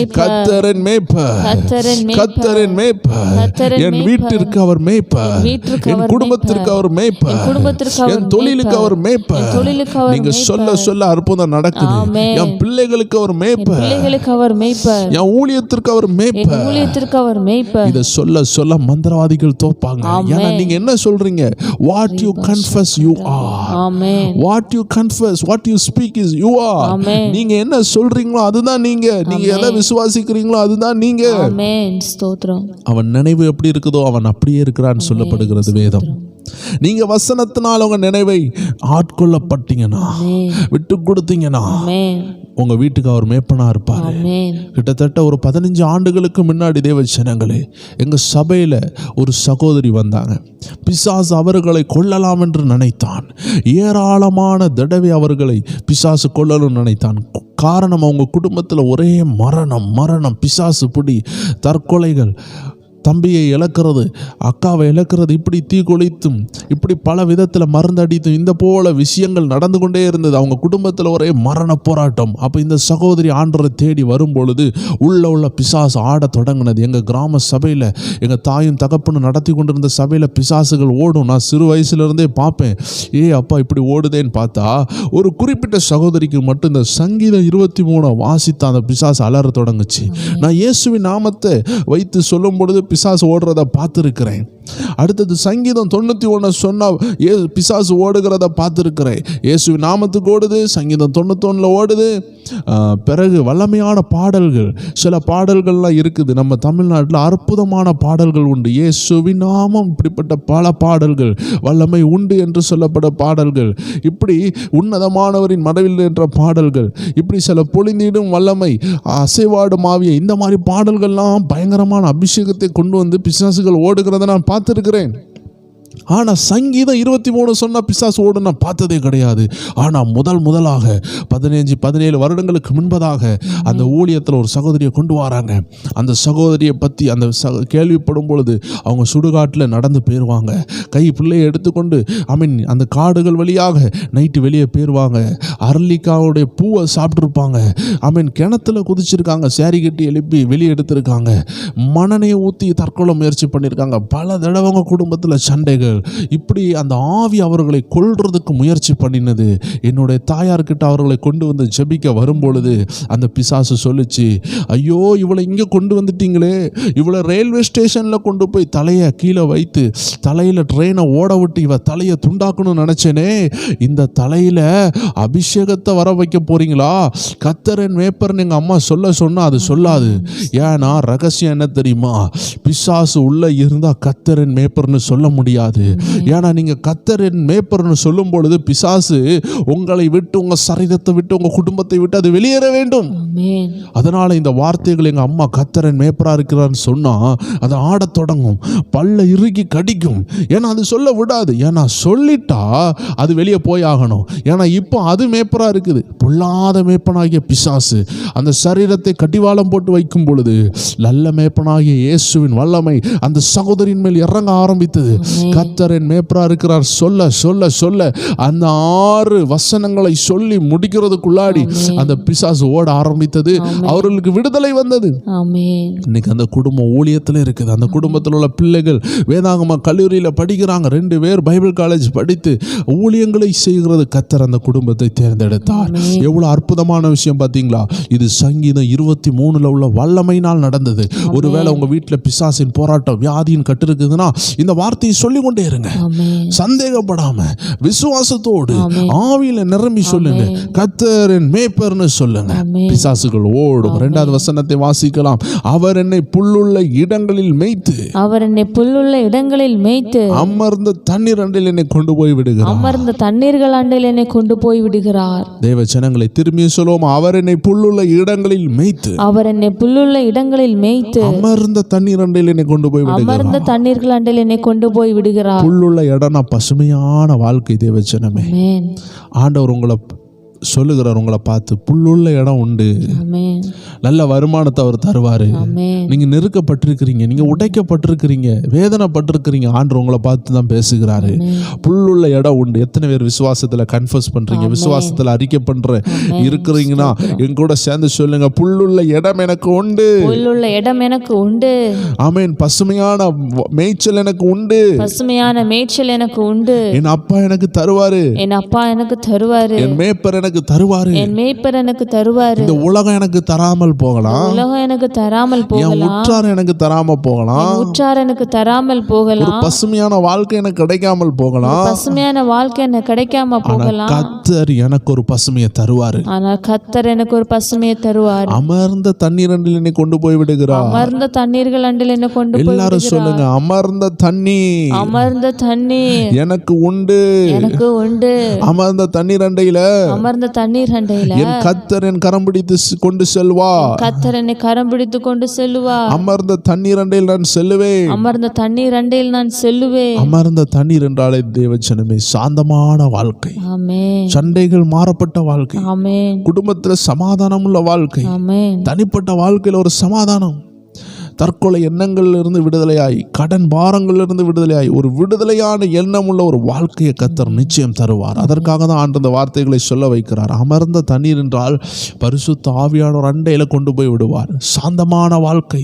மேய்ப்பர், மேய்ப்பர், கர்த்தரின் மேய்ப்பர், கர்த்தரின் மேய்ப்பர், கர்த்தரின் என் மேய்ப்பர், வீட்டிற்கு அவர் மேய்ப்பர், என் வீட்டிற்கு என் அவர் குடும்பத்திற்கு அவர் மேய்ப்பர், என் குடும்பத்திற்கு அவர் என் தொழிலுக்கு அவர் மேய்ப்பர். என் தொழிலுக்கு அவர் நீங்க சொல்ல சொல்ல அற்புதம் நடக்குது. ஆமென். என் பிள்ளைகளுக்கு அவர் மேய்ப்பர், பிள்ளைகளுக்கு அவர் மேய்ப்பர், என் ஊழியத்திற்கு அவர் என் மேய்ப்பர். ஊழியத்திற்கு அவர் மேய்ப்பர். இத சொல்ல சொல்ல மந்திரவாதிகள் தோப்பாங்க. ஏன்னா நீங்க என்ன சொல்றீங்க? What you confuse you are, ஆமென். What you confuse, what you speak is you are. ஆமென். நீங்க என்ன சொல்றீங்களோ அதுதான் நீங்க. நீங்க எதை விசுவாசிக்கிறீங்களோ அதுதான் நீங்க. ஆமென். ஸ்தோத்திரம். அவன் நினைவு எப்படி இருக்குதோ அவன் அப்படியே இருக்கிறான்னு சொல்லப்படுகிறது வேதம். நீங்க வசனத்தினால் உங்க நினைவை ஆட்கொள்ளப்பட்டீங்கன்னா, விட்டு கொடுத்தீங்கன்னா, ஆமென். உங்க வீட்டுக்கு அவர் மேய்ப்பனா இருப்பாரு. ஆமென். கிட்டத்தட்ட ஒரு 15 ஆண்டுகளுக்கு முன்னாடி தேவச்சனங்களே, எங்க சபையில ஒரு சகோதரி வந்தாங்க. பிசாசு அவர்களை கொல்லலாம் என்று நினைத்தான். ஏராளமான தடவை அவர்களை பிசாசு கொல்லணும்னு நினைத்தான். காரணம், அவங்க குடும்பத்தில் ஒரே மரணம் மரணம், பிசாசு பிடி, தற்கொலைகள், தம்பியை இழக்கிறது, அக்காவை இழக்கிறது, இப்படி தீ கொளித்தும் இப்படி பல விதத்தில் மருந்தடித்தும் இந்த போல விஷயங்கள் நடந்து கொண்டே இருந்தது. அவங்க குடும்பத்தில் ஒரே மரண போராட்டம். அப்போ இந்த சகோதரி ஆண்டவரை தேடி வரும்பொழுது உள்ள பிசாசு ஆட தொடங்கினது. எங்கள் கிராம சபையில் எங்கள் தாயும் தகப்பனும் நடத்தி கொண்டிருந்த சபையில் பிசாசுகள் ஓடும். நான் சிறு வயசுலேருந்தே பார்ப்பேன். அப்பா இப்படி ஓடுதேன்னு பார்த்தா ஒரு குறிப்பிட்ட சகோதரிக்கு மட்டும் இந்த சங்கீதம் 23 வாசித்த அந்த பிசாசு அலற தொடங்குச்சு. நான் இயேசுவின் நாமத்தை வைத்து சொல்லும் பொழுது பிசாசு ஓடுறத பார்த்துருக்கிறேன். அடுத்தது சங்கீதம் 91 சொன்னா பிசாசு ஓடுகிறத பார்த்துருக்கிறேன். இயேசுவின் நாமத்துக்கு ஓடுது, சங்கீதம் 91 ஓடுது. பிறகு வல்லமையான பாடல்கள், சில பாடல்கள்லாம் இருக்குது. நம்ம தமிழ்நாட்டில் அற்புதமான பாடல்கள் உண்டு. இயேசுவின் நாமம், இப்படிப்பட்ட பல பாடல்கள், வல்லமை உண்டு என்று சொல்லப்பட்ட பாடல்கள், இப்படி உன்னதமானவரின் மடவில் என்ற பாடல்கள், இப்படி சில பொழிந்திடும் வல்லமை, அசைவாடும் ஆவியை, இந்த மாதிரி பாடல்கள்லாம் பயங்கரமான அபிஷேகத்தை கொண்டு வந்து பிசாசுகள் ஓடுகிறத நான் பார்த்துருக்கிறேன். ஆனால் சங்கீதம் 23 சொன்ன பிசாசு ஓடு நான் பார்த்ததே கிடையாது. ஆனால் முதலாக 15-17 வருடங்களுக்கு முன்பதாக அந்த ஊழியத்தில் ஒரு சகோதரியை கொண்டு வராங்க. அந்த சகோதரியை பற்றி அந்த கேள்விப்படும் பொழுது அவங்க சுடுகாட்டில் நடந்து போயிடுவாங்க. பிள்ளையை எடுத்துக்கொண்டு அந்த காடுகள் வழியாக நைட்டு வெளியே போயிடுவாங்க. அரளிக்காவுடைய பூவை சாப்பிட்ருப்பாங்க. கிணத்துல குதிச்சிருக்காங்க, சேரி கட்டி எழுப்பி வெளியே எடுத்திருக்காங்க. மணனையை ஊற்றி தற்கொலை முயற்சி பண்ணியிருக்காங்க. பல தடவை குடும்பத்தில் சண்டைகள். இப்படி அந்த ஆவி அவர்களை கொல்றதுக்கு முயற்சி பண்ணினது. என்னுடைய தாயார்கிட்ட அவர்களை கொண்டு வந்து ஜெபிக்க வரும்பொழுது அந்த பிசாசு சொல்லுச்சு, ஐயோ இவளை இங்கே கொண்டு வந்துட்டீங்களே, இவளை ரயில்வே ஸ்டேஷனில் கொண்டு போய் தலையை கீழே வைத்து தலையில் ட்ரெயினை ஓட விட்டு இவ தலையை துண்டாக்கணும்னு நினச்சேனே, இந்த தலையில் அபிஷேகத்தை வர வைக்க போறீங்களா? கர்த்தரின் மேய்ப்பர்னு எங்கள் அம்மா சொன்னா அது சொல்லாது. ஏன்னா ரகசியம் என்ன தெரியுமா? பிசாசு உள்ள இருந்தால் கர்த்தரின் மேய்ப்பர்னு சொல்ல முடியாது. ஏன்னா நீங்க கர்த்தரின் மேய்ப்பர்னு சொல்லும் பொழுது பிசாசு உங்களை விட்டு, உங்க சரீரத்தை விட்டு, உங்க குடும்பத்தை விட்டு அது வெளியேற வேண்டும். அதனால இந்த வார்த்தைகள் எங்க அம்மா கர்த்தரின் மேய்ப்பரா இருக்கிறான்னு சொன்னா அது ஆடத் தொடங்கும், பல்ல இறுக்கி கடிக்கும். ஏன்னா அது சொல்ல விடாது. ஏன்னா சொல்லிட்டா அது வெளியே போய் ஆகணும். ஏன்னா இப்போ அது மேய்ப்பரா இருக்குது. பொல்லாத மேய்ப்பனாகிய பிசாசு அந்த சரீரத்தை கடிவாளம் போட்டு வைக்கும் பொழுது நல்ல மேய்ப்பனாகிய இயேசுவின் வல்லமை அந்த சகோதரின் மேல் இறங்க ஆரம்பித்தது. கர்த்தரின் மேய்ப்பரா இருக்கிறார் சொல்ல சொல்ல சொல்ல அந்த 6 வசனங்களை சொல்லி முடிக்கிறதுக்குள்ளாடி அந்த பிசாசு ஓட ஆரம்பித்தது. அவர்களுக்கு விடுதலை வந்தது. இன்னைக்கு அந்த குடும்பம் ஊழியத்தில் இருக்குது. அந்த குடும்பத்தில் உள்ள பிள்ளைகள் வேதாகம கல்லூரியில் படிக்கிறாங்க. 2 பேர் பைபிள் காலேஜ் படித்து ஊழியங்களை செய்கிறது. கர்த்தர் அந்த குடும்பத்தை தேர்ந்தெடுத்தார். எவ்வளவு அற்புதமான விஷயம் பார்த்தீங்களா? இது சங்கீதம் 23 உள்ள வல்லமையினால் நடந்தது. ஒருவேளை உங்க வீட்டில் பிசாசின் போராட்டம், வியாதியின் கட்டு இருக்குதுன்னா இந்த வார்த்தையை சொல்லி கொண்டே இருங்க. சந்தேகப்படாம விசுவாசத்தோடு ஆவியில நிரம்பி சொல்லுங்க, கர்த்தரின் மேய்ப்பர்னு சொல்லுங்க. பிசாசுகள் ஓடும். 2வது வசனத்தை வாசிக்கலாம். அவர் என்னை புல்லுள்ள இடங்களில் மேய்த்து, அவர் என்னை புல்லுள்ள இடங்களில் மேய்த்து, அமர்ந்த தண்ணீர் அண்டையில் என்னை கொண்டு போய் விடுகிறார். அமர்ந்த தண்ணீர்கள் அண்டையில் என்னை கொண்டு போய் விடுகிறார். தேவ ஜனங்களை திரும்பி சொல்லுவோம். அவர் என்னை புல்லுள்ள இடங்களில் மேய்த்து, அவர் என்னை புல்லுள்ள இடங்களில் மேய்த்து, அமர்ந்த தண்ணீர் அண்டையில் என்னை கொண்டு போய் விடுகிறார். அமர்ந்த தண்ணீர்கள் அண்டையில் என்னை கொண்டு போய் விடுகிறார். புல்லுள்ள இடம்னா பசுமையான வாழ்க்கை. தேவ ஜனமே, ஆண்டவர் உங்களை சொல்லுகிறார் உங்களை பார்த்து, புல்லுள்ள இடம் உண்டு, ஆமென். நல்ல வருமானத்தை அவர் தருவாரு. ஆமென். நீங்க நெருக்கப்பட்டிருக்கிறீங்க, நீங்க உடைக்கப்பட்டிருக்கிறீங்க, வேதனைப்பட்டிருக்கிறீங்க, ஆண்டவர் உங்களை பார்த்து தான் பேசுகிறாரு. புல்லுள்ள இடம் உண்டு. எத்தனை பேர் விசுவாசத்துல கன்ஃபஸ் பண்றீங்க, விசுவாசத்துல அறிக்கை பண்ற இருக்கிறீங்கன்னா என் கூட சேர்ந்து சொல்லுங்க, புல்லுள்ள இடம் எனக்கு உண்டு. புல்லுள்ள இடம் எனக்கு உண்டு. ஆமென். பசுமையான மேய்ச்சல் எனக்கு உண்டு. பசுமையான மேய்ச்சல் எனக்கு உண்டு. என் அப்பா எனக்கு தருவாரு, என் அப்பா எனக்கு தருவாரு. என் மேய்ப்பர் எனக்கு தருவாரு. என் மேய்ப்பர் எனக்கு தருவாரு. இந்த உலகம் எனக்கு தராமல் போகலாம், உலகம் எனக்கு தராமல் என் போகலாம், உற்றார் எனக்கு தராம போகலாம், உற்றார் எனக்கு தராமல் ஒரு போகலாம், பசுமையான வாழ்க்கை எனக்கு கிடைக்காமல் போகலாம், பசுமையான வாழ்க்கை எனக்கு கிடைக்காம ஆனா போகலாம். கர்த்தர் எனக்கு ஒரு பசுமையை தருவாரு. ஆனால் கர்த்தர் எனக்கு ஒரு பசுமையை தருவார். அமர்ந்த தண்ணீரண்டில் என்னை கொண்டு போய் விடுகிறார். அமர்ந்த தண்ணீர்கள் அண்டில் என்ன கொண்டு போய் எல்லாரும் விடுகிறார். சொல்லுங்க, அமர்ந்த தண்ணீர் அமர்ந்த தண்ணீர் எனக்கு உண்டு. எனக்கு உண்டு. அமர்ந்த தண்ணீர் அண்டையில அமர்ந்த தண்ணீர் அண்டையில என் கர்த்தர் என் கரம் பிடித்து கொண்டு செல்வா. கர்த்தர் என்னை கரம் பிடித்து கொண்டு செல்லுவார். அமர்ந்த தண்ணீர் அண்டையில் நான் செல்லுவேன். அமர்ந்த தண்ணீர் அண்டையில் நான் செல்லுவேன். அமர்ந்த தண்ணீர் என்றாலே தேவச்சனமே சாந்தமான வாழ்க்கை, ஆமென். சண்டைகள் மாறப்பட்ட வாழ்க்கை, ஆமென். குடும்பத்துல சமாதானம் உள்ள வாழ்க்கை, ஆமென். தனிப்பட்ட வாழ்க்கையில் ஒரு சமாதானம், தற்கொலை எண்ணங்களிலிருந்து விடுதலையாய், கடன் பாரங்களிலிருந்து விடுதலையாய், ஒரு விடுதலையான எண்ணம் உள்ள ஒரு வாழ்க்கையை கர்த்தர் நிச்சயம் தருவார். அதற்காக தான் ஆண்டு இந்த வார்த்தைகளை சொல்ல வைக்கிறார். அமர்ந்த தண்ணீர் என்றால் பரிசுத்த ஆவியானவர் அண்டையில கொண்டு போய் விடுவார். சாந்தமான வாழ்க்கை,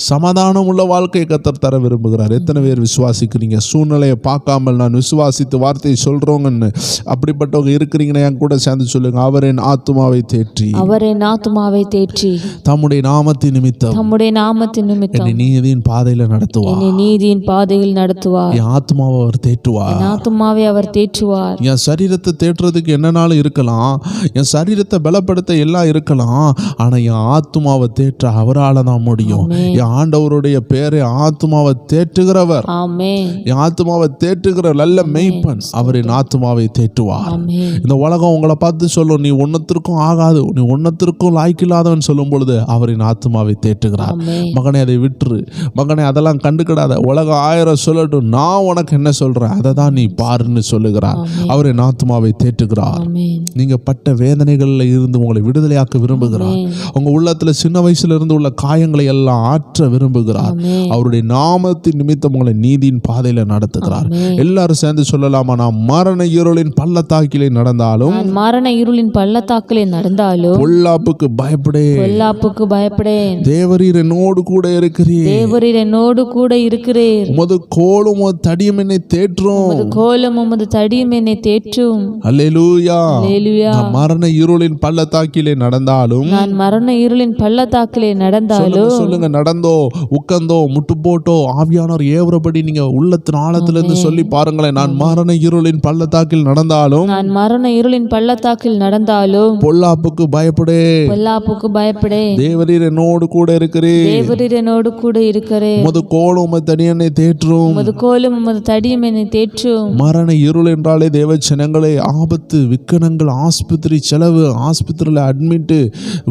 சமாதானம் உள்ள வாழ்க்கையை கர்த்தர் தர விரும்புகிறார். எத்தனை பேர் விசுவாசிக்கிறீங்க? சூழ்நிலையை பார்க்காமல் நான் விசுவாசித்து வார்த்தையை சொல்றோங்கன்னு அப்படிப்பட்டவங்க இருக்கிறீங்கன்னா என் கூட சேர்ந்து சொல்லுங்க, அவர் என் ஆத்துமாவை தேற்றி, அவர் என் ஆத்துமாவை தேற்றி, தம்முடைய நாமத்தின் நிமித்தம் தம்முடைய நாமத்தின் நிமித்தம் என்னை நீதியின் பாதையில நடத்துவார். என்னை நீதியின் பாதையில் நடத்துவார். என் ஆத்மாவை அவர் தேற்றுவார். என் ஆத்துமாவை அவர் தேற்றுவார். என் சரீரத்தை தேற்றுறதுக்கு என்னனாலும் இருக்கலாம், என் சரீரத்தை பலப்படுத்த எல்லாம் இருக்கலாம், ஆனா என் ஆத்மாவை தேற்ற அவரால் தான் முடியும். என் ஆண்டவருடைய பேரை ஆத்மாவை தேற்றுகிறவர், ஆமென். என் ஆத்மாவை தேற்றுகிற நல்ல மெய்ப்பன் அவர் என் ஆத்மாவை தேற்றுவார். ஆமென். இந்த உலகம் உங்களை பார்த்து சொல்லும், நீ ஒன்னத்திற்கும் ஆகாது, நீ ஒன்னத்திற்கும் லாய்க்கில்லாதவன் சொல்லும் பொழுது அவரின் ஆத்மாவை தேற்றுகிறார். ஆமென். மகனே அதை விட்டுரு, மகனே அதெல்லாம் கண்டுக்கிடாத, உலகம் 1000 சொல்லட்டும், நான் உனக்கு என்ன சொல்றேன் அதை தான் நீ பாருன்னு சொல்லுகிறார். அவர் என் ஆத்மாவை தேற்றுகிறார். ஆமென். நீங்க பட்ட வேதனைகள்ல இருந்து உங்களை விடுதலையாக்க விரும்புகிறார். உங்க உள்ளத்துல சின்ன வயசுல இருந்து உள்ள காயங்களை எல்லாம் ஆற்ற விரும்புகிறார். ஆமென். அவருடைய நாமத்தின் நிமித்தம் உங்களை நீதியின் பாதையில நடத்துகிறார். ஆமென். எல்லாரும் சேர்ந்து சொல்லலாமா, நான் மரண இருளின் பள்ளத்தாக்கிலே நடந்தாலும், நான் மரண இருளின் பள்ளத்தாக்கிலே நடந்தாலும், பொல்லாப்புக்கு பயப்படேன், பொல்லாப்புக்கு பயப்படேன். தேவரீர் என்னோடு கூட இருக்கிறீர், தேவரீர் என்னோடு கூட இருக்கிறீர். உமது கோலும் உமது தடியும் என்னை தேற்றும். உமது கோலும் உமது தடியும் என்னை தேற்றும். அல்லேலூயா. அல்லேலூயா. நான் மரண இருளின் பள்ளத்தாக்கிலே நடந்தாலும், நான் மரண இருளின் பள்ளத்தாக்கிலே நடந்தாலும், சொல்லுங்க, நடந்தோ உட்கார்ந்தோ முட்டு போட்டோ ஆவியானவர் ஏவுறபடி நீங்க உள்ளத்தின் ஆழத்திலிருந்து சொல்லி பாருங்களேன். நான் மரண இருளின் பள்ளத்தாக்கில் நடந்தாலும், நான் மரண இருளின் பள்ளத்தாக்கில் நடந்தாலும், பொல்லாப்புக்கு பயப்படே, பொல்லாப்புக்கு பயப்படேன். தேவரீர் என்னோடு கூட இருக்கிறீர், தேவரீர் என்னோடு கூட இருக்கிறேன். உமது கோலும் உமது தடியும் என்னை தேற்றும். உமது கோலும் உமது தடியும் என்னை தேற்றும். மரண இருள் என்றாலே தேவ ஜனங்களே ஆபத்து, விக்கனங்கள், ஆஸ்பத்திரி செலவு, ஆஸ்பத்திரியில் அட்மிட்டு,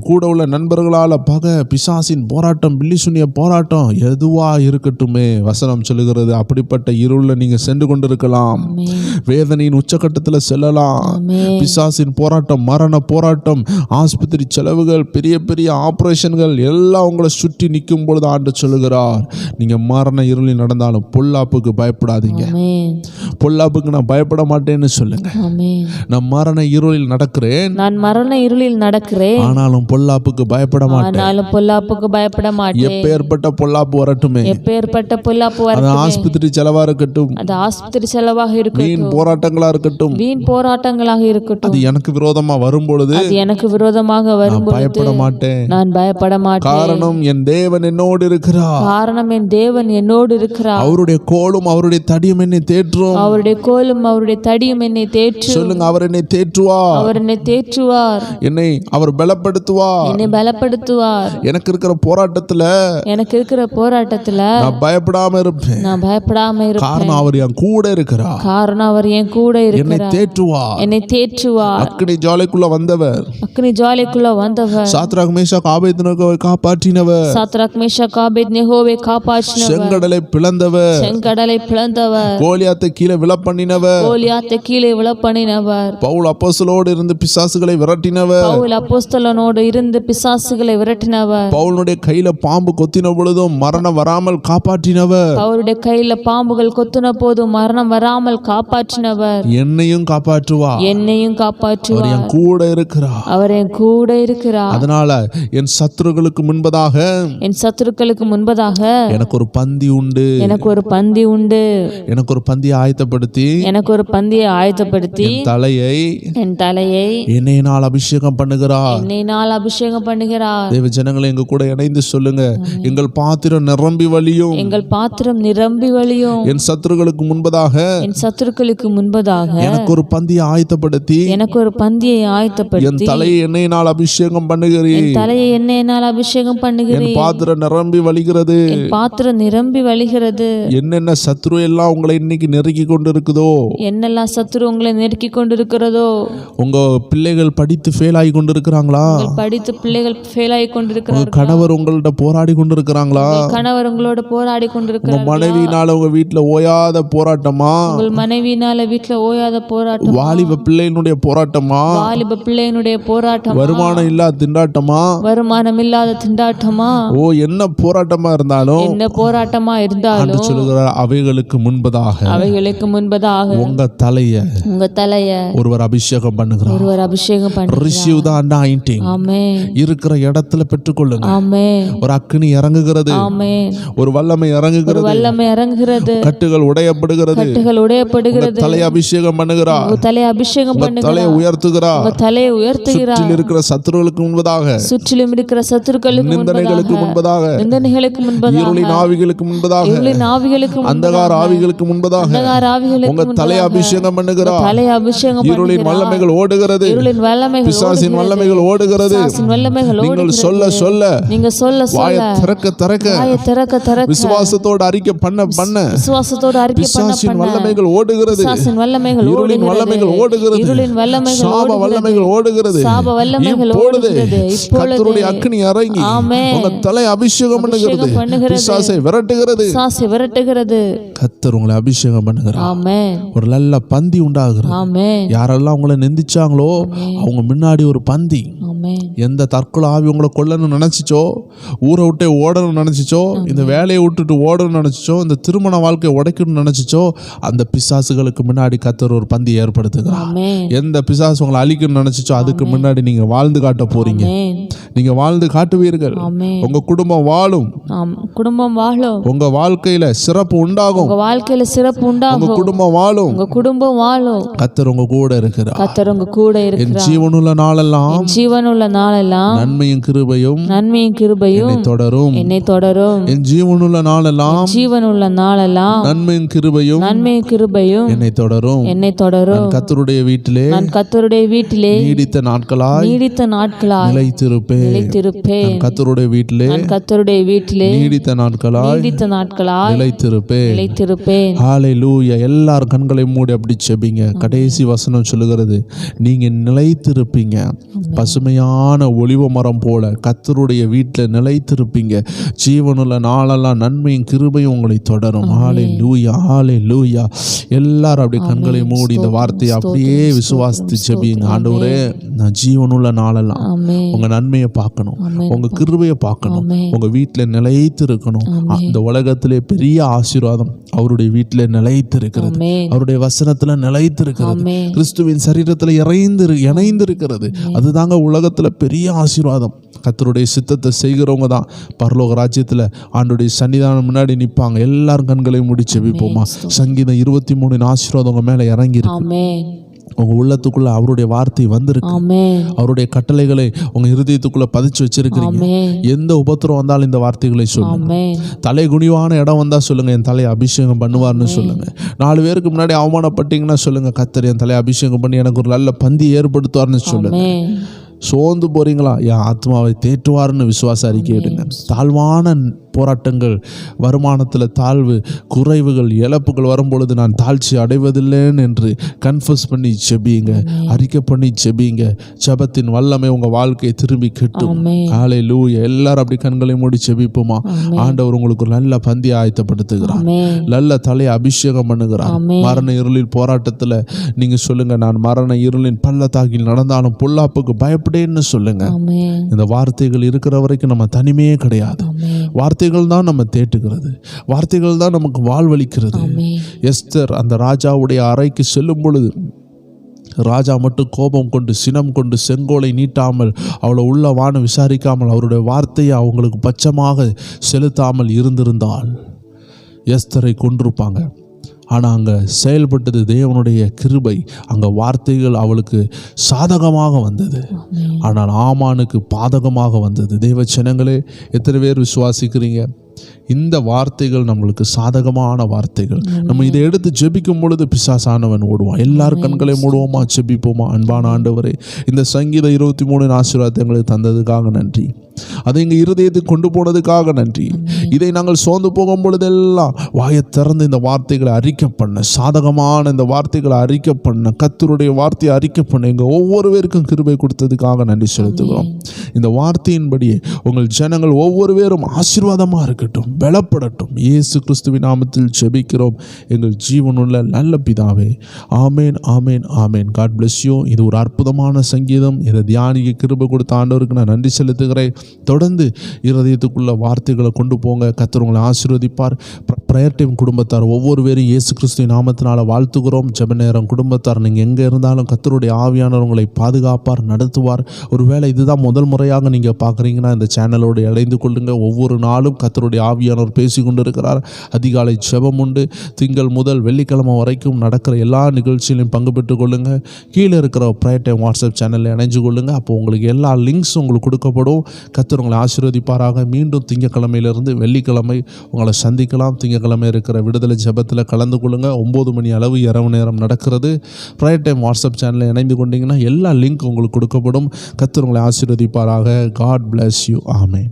கூட உள்ள நண்பர்களால் பகை, பிசாசின் போராட்டம், பில்லிசுனிய போராட்டம் எதுவா இருக்கட்டுமே, வசனம் சொல்லுகிறது அப்படிப்பட்ட இருள நீங்க சென்று கொண்டிருக்கலாம். ஆமென். வேதனையின் உச்சகட்டத்தில் செல்லலாம். ஆமென். பிசாசின் போராட்டம், மரண போராட்டம், ஆஸ்பத்திரி செலவுகள், பெரிய பெரிய ஆபரேஷன்கள் எல்லாம் உங்களை சுற்றி நிற்கும் பொழுது ஆண்டு சொல்லுகிறார், நீங்க மரண இருளில் நடந்தாலும் பொல்லாப்புக்கு பயப்படாதீங்க. ஆமென். பொல்லாப்புக்கு நான் பயப்பட மாட்டேன்னு சொல்லுங்க. ஆமென். நான் மரண இருளில் நடக்கிறேன், நான் மரண இருளில் நடக்கிறேன், ஆனாலும் பொல்லாப்புக்கு பயப்பட மாட்டேன். ஆனாலும் பொல்லாப்புக்கு பயப்பட மாட்டேன். எப்பேற்பட்ட பொல்லாப்பு வரட்டுமே, எப்பேற்பட்ட பொல்லாப்பு அது வரட்டுமே, ஆஸ்பத்திரி செலவா இருக்கட்டும், அது ஆஸ்பத்திரி செலவாக வீண் இருக்கட்டும், போராட்டங்களா இருக்கட்டும், வீண் போராட்டங்களாக இருக்கட்டும், அது எனக்கு விரோதமா வரும் பொழுது அது எனக்கு விரோதமாக நான் வரும்பொழுது பயப்பட மாட்டேன். நான் பயப்பட மாட்டேன். காரணம் என் தேவன் என்னோடு இருக்கிறார். காரணம் என் தேவன் என்னோடு இருக்கிறார். அவருடைய கோலும் அவருடைய தடியும் என்னை தேற்றும். அவருடைய கோலும் அவருடைய தடியும் என்னை தேற்றும். சொல்லுங்க, அவர் என்னை தேற்றுவார், அவர் என்னை தேற்றுவார், என்னை அவர் பலப்படுத்துவார். என்னை பலப்படுத்துவார். எனக்கு இருக்கிற போராட்டத்துல எனக்கு இருக்கிற போராட்டத்துல நான் பயப்படாம இருப்பேன். நான் பயப்படாம இருப்பேன். காரணம் அவர் என் கூட இருக்கிறார். காரணம் அவர் என் கூட என்னை இருக்கிறார். தேற்றுவார். என்னை தேற்றுவார். அக்கினி ஜாலைக்குள்ள வந்தவர், அக்னி ஜுவாலைக்குள்ள வந்தவர், சாத்ராக் மேஷாக் ஆபேத்நேகோவை காப்பாற்றினவர், சாத்ராக் ஷத்ரக் மேஷக் ஆபேத்நேகோவை காப்பாற்றினவர், செங்கடலை பிளந்தவர், செங்கடலை பிளந்தவர், கோலியாத்தை கீழே விழ பண்ணினவர், கோலியாத்தை கீழே விழ பண்ணினவர், பவுல் அப்போஸ்தலரோடு இருந்து பிசாசுகளை விரட்டினவர், பவுல் அப்போஸ்தலனோடு இருந்து பிசாசுகளை விரட்டினவர், பவுலுடைய கையில பாம்பு கொத்தின பொழுதும் மரணம் வராமல் காப்பாற்றினவர், அவருடைய கையில பாம்புகள் கொத்துன போது மரணம் வராமல் காப்பாற்றினவர், என்னையும் காப்பாற்றுவா, என்னையும் அவர் காப்பாற்றுவார், என் கூட இருக்கிறார். அவர் என் கூட இருக்கிறார். அதனால என் சத்துருக்களுக்கு முன்பதாக என் சத்துருக்களுக்கு முன்பதாக எனக்கு ஒரு பந்தி உண்டு, எனக்கு ஒரு பந்தி உண்டு, எனக்கு ஒரு பந்தியை ஆயத்தப்படுத்தி எனக்கு ஒரு பந்தியை ஆயத்தப்படுத்தி என் தலையை என் தலையை எண்ணெயினால் அபிஷேகம் பண்ணுகிறார். எண்ணெயினால் அபிஷேகம் பண்ணுகிறார். தேவ ஜனங்களை எங்க கூட இணைந்து சொல்லுங்க, எங்கள் பாத்திரம் நிரம்பி வழியும், எங்கள் பாத்திரம் நிரம்பி வழியும், என் சத்துருக்களுக்கு முன்பதாக என் சத்துருக்களுக்கு முன்பதாக எனக்கு ஒரு பந்தியை ஆயத்தப்படுத்தி எனக்கு ஒரு பந்தியை என் ஆயத்தப்படுத்தி தலையை எண்ணெயினால் அபிஷேகம் பண்ணுகிறீர். என் தலையை எண்ணெயினால் அபிஷேகம் என் பண்ணுகிறேன். பாத்திரம் நிரம்பி வழிகிறது. என் பாத்திரம் நிரம்பி வழிகிறது. என்னென்ன சத்ரு எல்லாம் உங்களை இன்னைக்கு நெருக்கி கொண்டு இருக்குதோ, என்னெல்லாம் சத்துரு உங்களை நெருக்கி கொண்டிருக்கிறதோ, உங்க பிள்ளைகள் படித்து ஃபெயில் ஆகி கொண்டு இருக்கிறாங்களா, உங்கள் படித்த பிள்ளைகள் ஃபெயில் ஆகி உங்க கொண்டிருக்கிறார்கள், கணவர் உங்கள்ட்ட போராடி கொண்டு இருக்கிறாங்களா, உங்கள் கணவர் உங்களோட போராடி உங்க கொண்டிருக்கிறார்கள், மனைவியினால உங்க வீட்டுல ஓயாத போராட்டமா, உங்கள் மனைவியினால வீட்டுல ஓயாத போராட்டம், வாலிப பிள்ளையினுடைய போராட்டமா, வாலிப பிள்ளையினுடைய போராட்டம், வருமானம் இல்லாத திண்டாட்டமா, வருமானம் இல்லாத திண்டாட்டமா, ஓ என்ன போராட்டமா இருந்தாலும் என்ன போராட்டமா ஆண்டு இருந்தாலும் சொல்லுகிறார், அவைகளுக்கு முன்பதாக அவைகளுக்கு முன்பதாக உங்க தலைய உங்க தலைய ஒருவர் அபிஷேகம் பண்ணுகிறார். ஒருவர் அபிஷேகம் பண்ணுகிறார். Receive the anointing. ஆமென், இருக்கிற இடத்துல பெற்றுக்கொள்ளுங்க. ஆமென், ஒரு அக்கினி இறங்குகிறது, ஆமென், ஒரு வல்லமை ஒரு இறங்குகிறது, வல்லமை இறங்குகிறது, கட்டுகள் உடையப்படுகிறது, கட்டுகள் உடையப்படுகிறது, தலையை அபிஷேகம் பண்ணுகிறார், உங்க தலையை அபிஷேகம் தலையை பண்ணுகிறார், உயர்த்துகிறார், உங்க தலையை உயர்த்துகிறார், சுற்றில் இருக்கிற சத்துருக்களுக்கு முன்பதாக, சுற்றிலும் இருக்கிற சத்துருக்களுக்கு நிந்தனைகளுக்கு முன்பதாக, நிந்தனைகளுக்கு முன்பதாக, இருளின் ஆவிகளுக்கு முன்பதாக, இருளின் ஆவிகளுக்கு அந்தகார ஆவிகளுக்கு முன்பதாக அந்தகார ஆவிகளுக்கு உங்க தலையை அபிஷேகம் பண்ணுகிறார். தலையை அபிஷேகம் இருளின் வல்லமைகள் ஓடுகிறது, இருளின் வல்லமைகள் பிசாசின் வல்லமைகள் ஓடுகிறது. பிசாசின் வல்லமைகள் நீங்கள் சொல்ல சொல்ல நீங்க சொல்ல வாயை சொல்ல திறக்க திறக்க வாயை திறக்க திறக்க விசுவாசத்தோடு அறிக்கை பண்ண பண்ண விசுவாசத்தோடு அறிக்கை பண்ண பிசாசின் பண்ண வல்லமைகள் ஓடுகிறது, பிசாசின் வல்லமைகள் இருளின் வல்லமைகள் ஓடுகிறது, இருளின் வல்லமைகள் சாப வல்லமைகள் ஓடுகிறது, சாப வல்லமைகள் இப்பொழுது ஓடுகிறது. கர்த்தருடைய அக்கினி இறங்கி ஆமென். உங்க தலையை அபிஷேகம் பண்ணுகிறது, பிசாசை விரட்டுகிறது, பிசாசை விரட்டுகிறது. கர்த்தர் உங்களை அபிஷேகம் பண்ணுகிறார். ஆமென், ஒரு நல்ல பந்தி உண்டாகிறது. ஆமென், யாரெல்லாம் உங்களை நிந்திச்சாங்களோ அவங்க முன்னாடி ஒரு பந்தி. ஆமென், எந்த தற்கொலை ஆவி உங்களை கொல்லணும்னு நினைச்சிச்சோ, ஊரை விட்டு ஓடணும்னு நினைச்சிச்சோ, இந்த வேலையை விட்டுட்டு ஓடணும்னு நினைச்சிச்சோ, இந்த திருமண வாழ்க்கையை உடைக்கணும்னு நினைச்சிச்சோ, அந்த பிசாசுகளுக்கு முன்னாடி கர்த்தர் ஒரு பந்தி ஏற்படுத்துகிறார். ஆமென், எந்த பிசாசு உங்களை அழிக்கணும்னு நினைச்சிச்சோ அதுக்கு முன்னாடி நீங்க வாழ்ந்து காட்ட போறீங்க. ஆமென், நீங்க வாழ்ந்து காட்டுவீர்கள். ஆமென். உங்க குடும்பம் வாழும், குடும்பம் வாழும், உங்க வாழ்க்கையில சிறப்பு உண்டாகும், உங்க வாழ்க்கையில சிறப்பு உங்க உண்டாகும், குடும்பம் வாழும், உங்க குடும்பம் வாழும். கர்த்தர் உங்க கூட இருக்கிறார். கர்த்தர் உங்க கூட என் இருக்கிறார். ஜீவனுள்ள நாளெல்லாம் ஜீவனுள்ள நாளெல்லாம் நன்மையும் கிருபையும் நன்மையும் கிருபையும் என்னை தொடரும். என்னை தொடரும். என் ஜீவனுள்ள நாளெல்லாம் ஜீவனுள்ள நாளெல்லாம் நன்மையும் கிருபையும் நன்மையும் கிருபையும் என்னை தொடரும். என்னை தொடரும். நான் கர்த்தருடைய வீட்டிலே நான் கர்த்தருடைய வீட்டிலே நீடித்த நாட்களாய் நீடித்த நாட்களாய் நிலைத்திருப்பேன். நிலைத்திருப்பேன். நான் கர்த்தருடைய வீட்டிலே நான் கர்த்தருடைய வீட்டிலே நீடித்த நாட்களாய் நீடித்த நாட்களாய் நிலைத்திருப்பேன். நிலைத்திருப்பேன். ஹalleluya. எல்லார் கண்களை மூடி அப்படி செபிங்க. கடைசி வசனம் சொல்லுகிறது, நீங்க நிலைத்திருப்பீங்க, பசுமையான ஒலிவ மரம் போல கர்த்தருடைய வீட்டில் நிலைத்திருப்பீங்க. ஜீவனுள்ள நாளெல்லாம் நன்மையும் கிருபையும் உங்களை தொடரும். ஹalleluya, ஹalleluya. எல்லாரும் அப்படி கண்களை மூடி இந்த வார்த்தையை அப்படியே விசுவாசித்து செபிங்க. ஆண்டவரே, நான் ஜீவனுள்ள நாளெல்லாம் ஆமென், உங்க நன்மையை பார்க்கணும், ஆமென். உங்க கிருபையை பார்க்கணும், ஆமென். உங்க வீட்டில் நிலைத்து இருக்கணும். இந்த உலகத்திலே பெரிய ஆசீர்வாதம் அவருடைய வீட்டில் நிலைத்து இருக்கிறது, ஆமென், அவருடைய வசனத்துல நிலைத்து இருக்கிறது, ஆமென். கிறிஸ்துவின் சரீரத்துல இணைந்து இருக்கிறது. அதுதாங்க உலகத்துல பெரிய ஆசீர்வாதம். கர்த்தருடைய சித்தத்தை செய்கிறவங்க தான் பரலோக ராஜ்யத்துல ஆண்டுடைய சன்னிதானம் முன்னாடி நிற்பாங்க. எல்லாரும் கண்களை மூடி செபிப்போமா. சங்கீதம் 23 ஆசீர்வாதம் உங்க மேல இறங்கி இருக்கு. ஆமென், உங்க உள்ளத்துக்குள்ள அவருடைய வார்த்தை வந்திருக்கு. ஆமென், அவருடைய கட்டளைகளை உங்க இருதயத்துக்குள்ள பதிச்சு வச்சிருக்கிறீங்க. ஆமென், எந்த உபத்திரம் வந்தாலும் இந்த வார்த்தைகளை சொல்லுங்க. ஆமென், தலை குனிவான இடம் வந்தா சொல்லுங்க, என் தலையை அபிஷேகம் பண்ணுவார்னு சொல்லுங்க. 4 பேருக்கு முன்னாடி அவமானப்பட்டீங்கன்னா சொல்லுங்க, கர்த்தர் என் தலையை அபிஷேகம் பண்ணி எனக்கு ஒரு நல்ல பந்தி ஏற்படுத்துவார்னு சொல்லுங்க. ஆமென். சோர்ந்து போறீங்களா, என் ஆத்மாவை தேற்றுவார்னு விசுவாச அறிக்கை எடுங்க. தாழ்வான போராட்டங்கள், வருமானத்தில் தாழ்வு, குறைவுகள், இழப்புகள் வரும்பொழுது நான் தாழ்ச்சி அடைவதில்லைன்னு என்று கன்ஃபஸ் பண்ணி ஜெபிங்க, அறிக்கை பண்ணி ஜெபிங்க. ஜெபத்தின் வல்லமை உங்கள் வாழ்க்கையை திரும்பி கட்டும். ஹல்லேலூயா. எல்லாரும் அப்படி கண்களை மூடி ஜெபிப்போமா? ஆண்டவர் உங்களுக்கு ஒரு நல்ல பந்தியை ஆயத்தப்படுத்துகிறார், நல்ல தலையை அபிஷேகம் பண்ணுகிறார். மரண இருளில் போராட்டத்தில் நீங்கள் சொல்லுங்க, நான் மரண இருளின் பள்ளத்தாக்கில் நடந்தாலும் பொல்லாப்புக்கு பயப்படேன்னு சொல்லுங்க. இந்த வார்த்தைகள் இருக்கிற வரைக்கும் நம்ம தனிமையே கிடையாது. வார்த்தைகள் தான் நம்ம தேட்டுகிறது, வார்த்தைகள் தான் நமக்கு வாழ்வளிக்கிறது. எஸ்தர் அந்த ராஜாவுடைய அறைக்கு செல்லும் பொழுது ராஜா மட்டும் கோபம் கொண்டு சினம் கொண்டு செங்கோலை நீட்டாமல் அவளை உள்ள வான விசாரிக்காமல் அவருடைய வார்த்தையை அவங்களுக்கு பட்சமாக செலுத்தாமல் இருந்திருந்தால் எஸ்தரை கொன்றிருப்பாங்க. ஆனால் அங்கே செயல்பட்டது தேவனுடைய கிருபை. அங்கே வார்த்தைகள் அவளுக்கு சாதகமாக வந்தது, ஆனால் ஆமானுக்கு பாதகமாக வந்தது. தேவ ஜனங்களே, எத்தனை பேர் விசுவாசிக்கிறீங்க? இந்த வார்த்தைகள் நம்மளுக்கு சாதகமான வார்த்தைகள். நம்ம இதை எடுத்து ஜெபிக்கும் பொழுது பிசாசானவன் ஓடுவான். எல்லாரும் கண்களை மூடுவோமா, ஜெபிப்போமா? அன்பான ஆண்டவரே, இந்த சங்கீதம் 23 ஆசீர்வாதத்தை எங்களுக்கு தந்ததுக்காக நன்றி. அதை எங்கள் இருதயத்துக்கு கொண்டு போனதுக்காக நன்றி. இதை நாங்கள் சோர்ந்து போகும் பொழுதெல்லாம் வாயை திறந்து இந்த வார்த்தைகளை அறிக்கை பண்ண, சாதகமான இந்த வார்த்தைகளை அறிக்கை பண்ண, கர்த்தருடைய வார்த்தையை அறிக்கை பண்ண எங்கள் ஒவ்வொரு பேருக்கும் கிருபை கொடுத்ததுக்காக நன்றி செலுத்துகிறோம். இந்த வார்த்தையின்படியே உங்கள் ஜனங்கள் ஒவ்வொரு பேரும் ஆசீர்வாதமாக இருக்கட்டும், பலப்படட்டும். இயேசு கிறிஸ்துவின் நாமத்தில் ஜெபிக்கிறோம் எங்கள் ஜீவனுள்ள நல்ல பிதாவே. ஆமேன், ஆமேன், ஆமேன். God bless you. இது ஒரு அற்புதமான சங்கீதம். இதை தியானிக்க கிருபை கொடுத்த ஆண்டவருக்கு நான் நன்றி செலுத்துகிறேன். தொடர்ந்து இருதயத்துக்குள்ள வார்த்தைகளை கொண்டு போங்க. கர்த்தர் உங்களை ஆசீர்வதிப்பார். பிரேயர் டைம் குடும்பத்தார் ஒவ்வொரு பேரும் இயேசு கிறிஸ்துவின் நாமத்தினால வாழ்த்துகிறோம். ஜெப நேரம் குடும்பத்தார், நீங்கள் எங்கே இருந்தாலும் கர்த்தருடைய ஆவியானவர் உங்களை பாதுகாப்பார், நடத்துவார். ஒருவேளை இதுதான் முதல் முறையாக நீங்கள் பார்க்குறீங்கன்னா இந்த சேனலோடு இணைந்து கொள்ளுங்க. ஒவ்வொரு நாளும் கர்த்தருடைய ஆவியானவர் பேசி கொண்டு இருக்கிறார். அதிகாலை ஜெபம் உண்டு. திங்கள் முதல் வெள்ளிக்கிழமை வரைக்கும் நடக்கிற எல்லா நிகழ்ச்சியிலையும் பங்கு பெற்றுக் கொள்ளுங்க. கீழே இருக்கிற பிரேயர் டைம் வாட்ஸ்அப் சேனலில் இணைஞ்சு கொள்ளுங்க. அப்போ உங்களுக்கு எல்லா லிங்க்ஸும் உங்களுக்கு கொடுக்கப்படும். கர்த்தர் உங்களை ஆசீர்வதிப்பாராக. மீண்டும் திங்கக்கிழமையிலிருந்து வெள்ளிக்கிழமை உங்களை சந்திக்கலாம். திங்கக்கிழமை இருக்கிற விடுதலை ஜெபத்தில் கலந்து கொள்ளுங்க. 9 மணி அளவு இரவு நேரம் நடக்கிறது. பிரேயர் டைம் வாட்ஸ்அப் சேனலில் இணைந்து கொண்டீங்கன்னா எல்லா லிங்க் உங்களுக்கு கொடுக்கப்படும். கர்த்தர் உங்களை ஆசீர்வதிப்பாராக. God bless you. ஆமென்.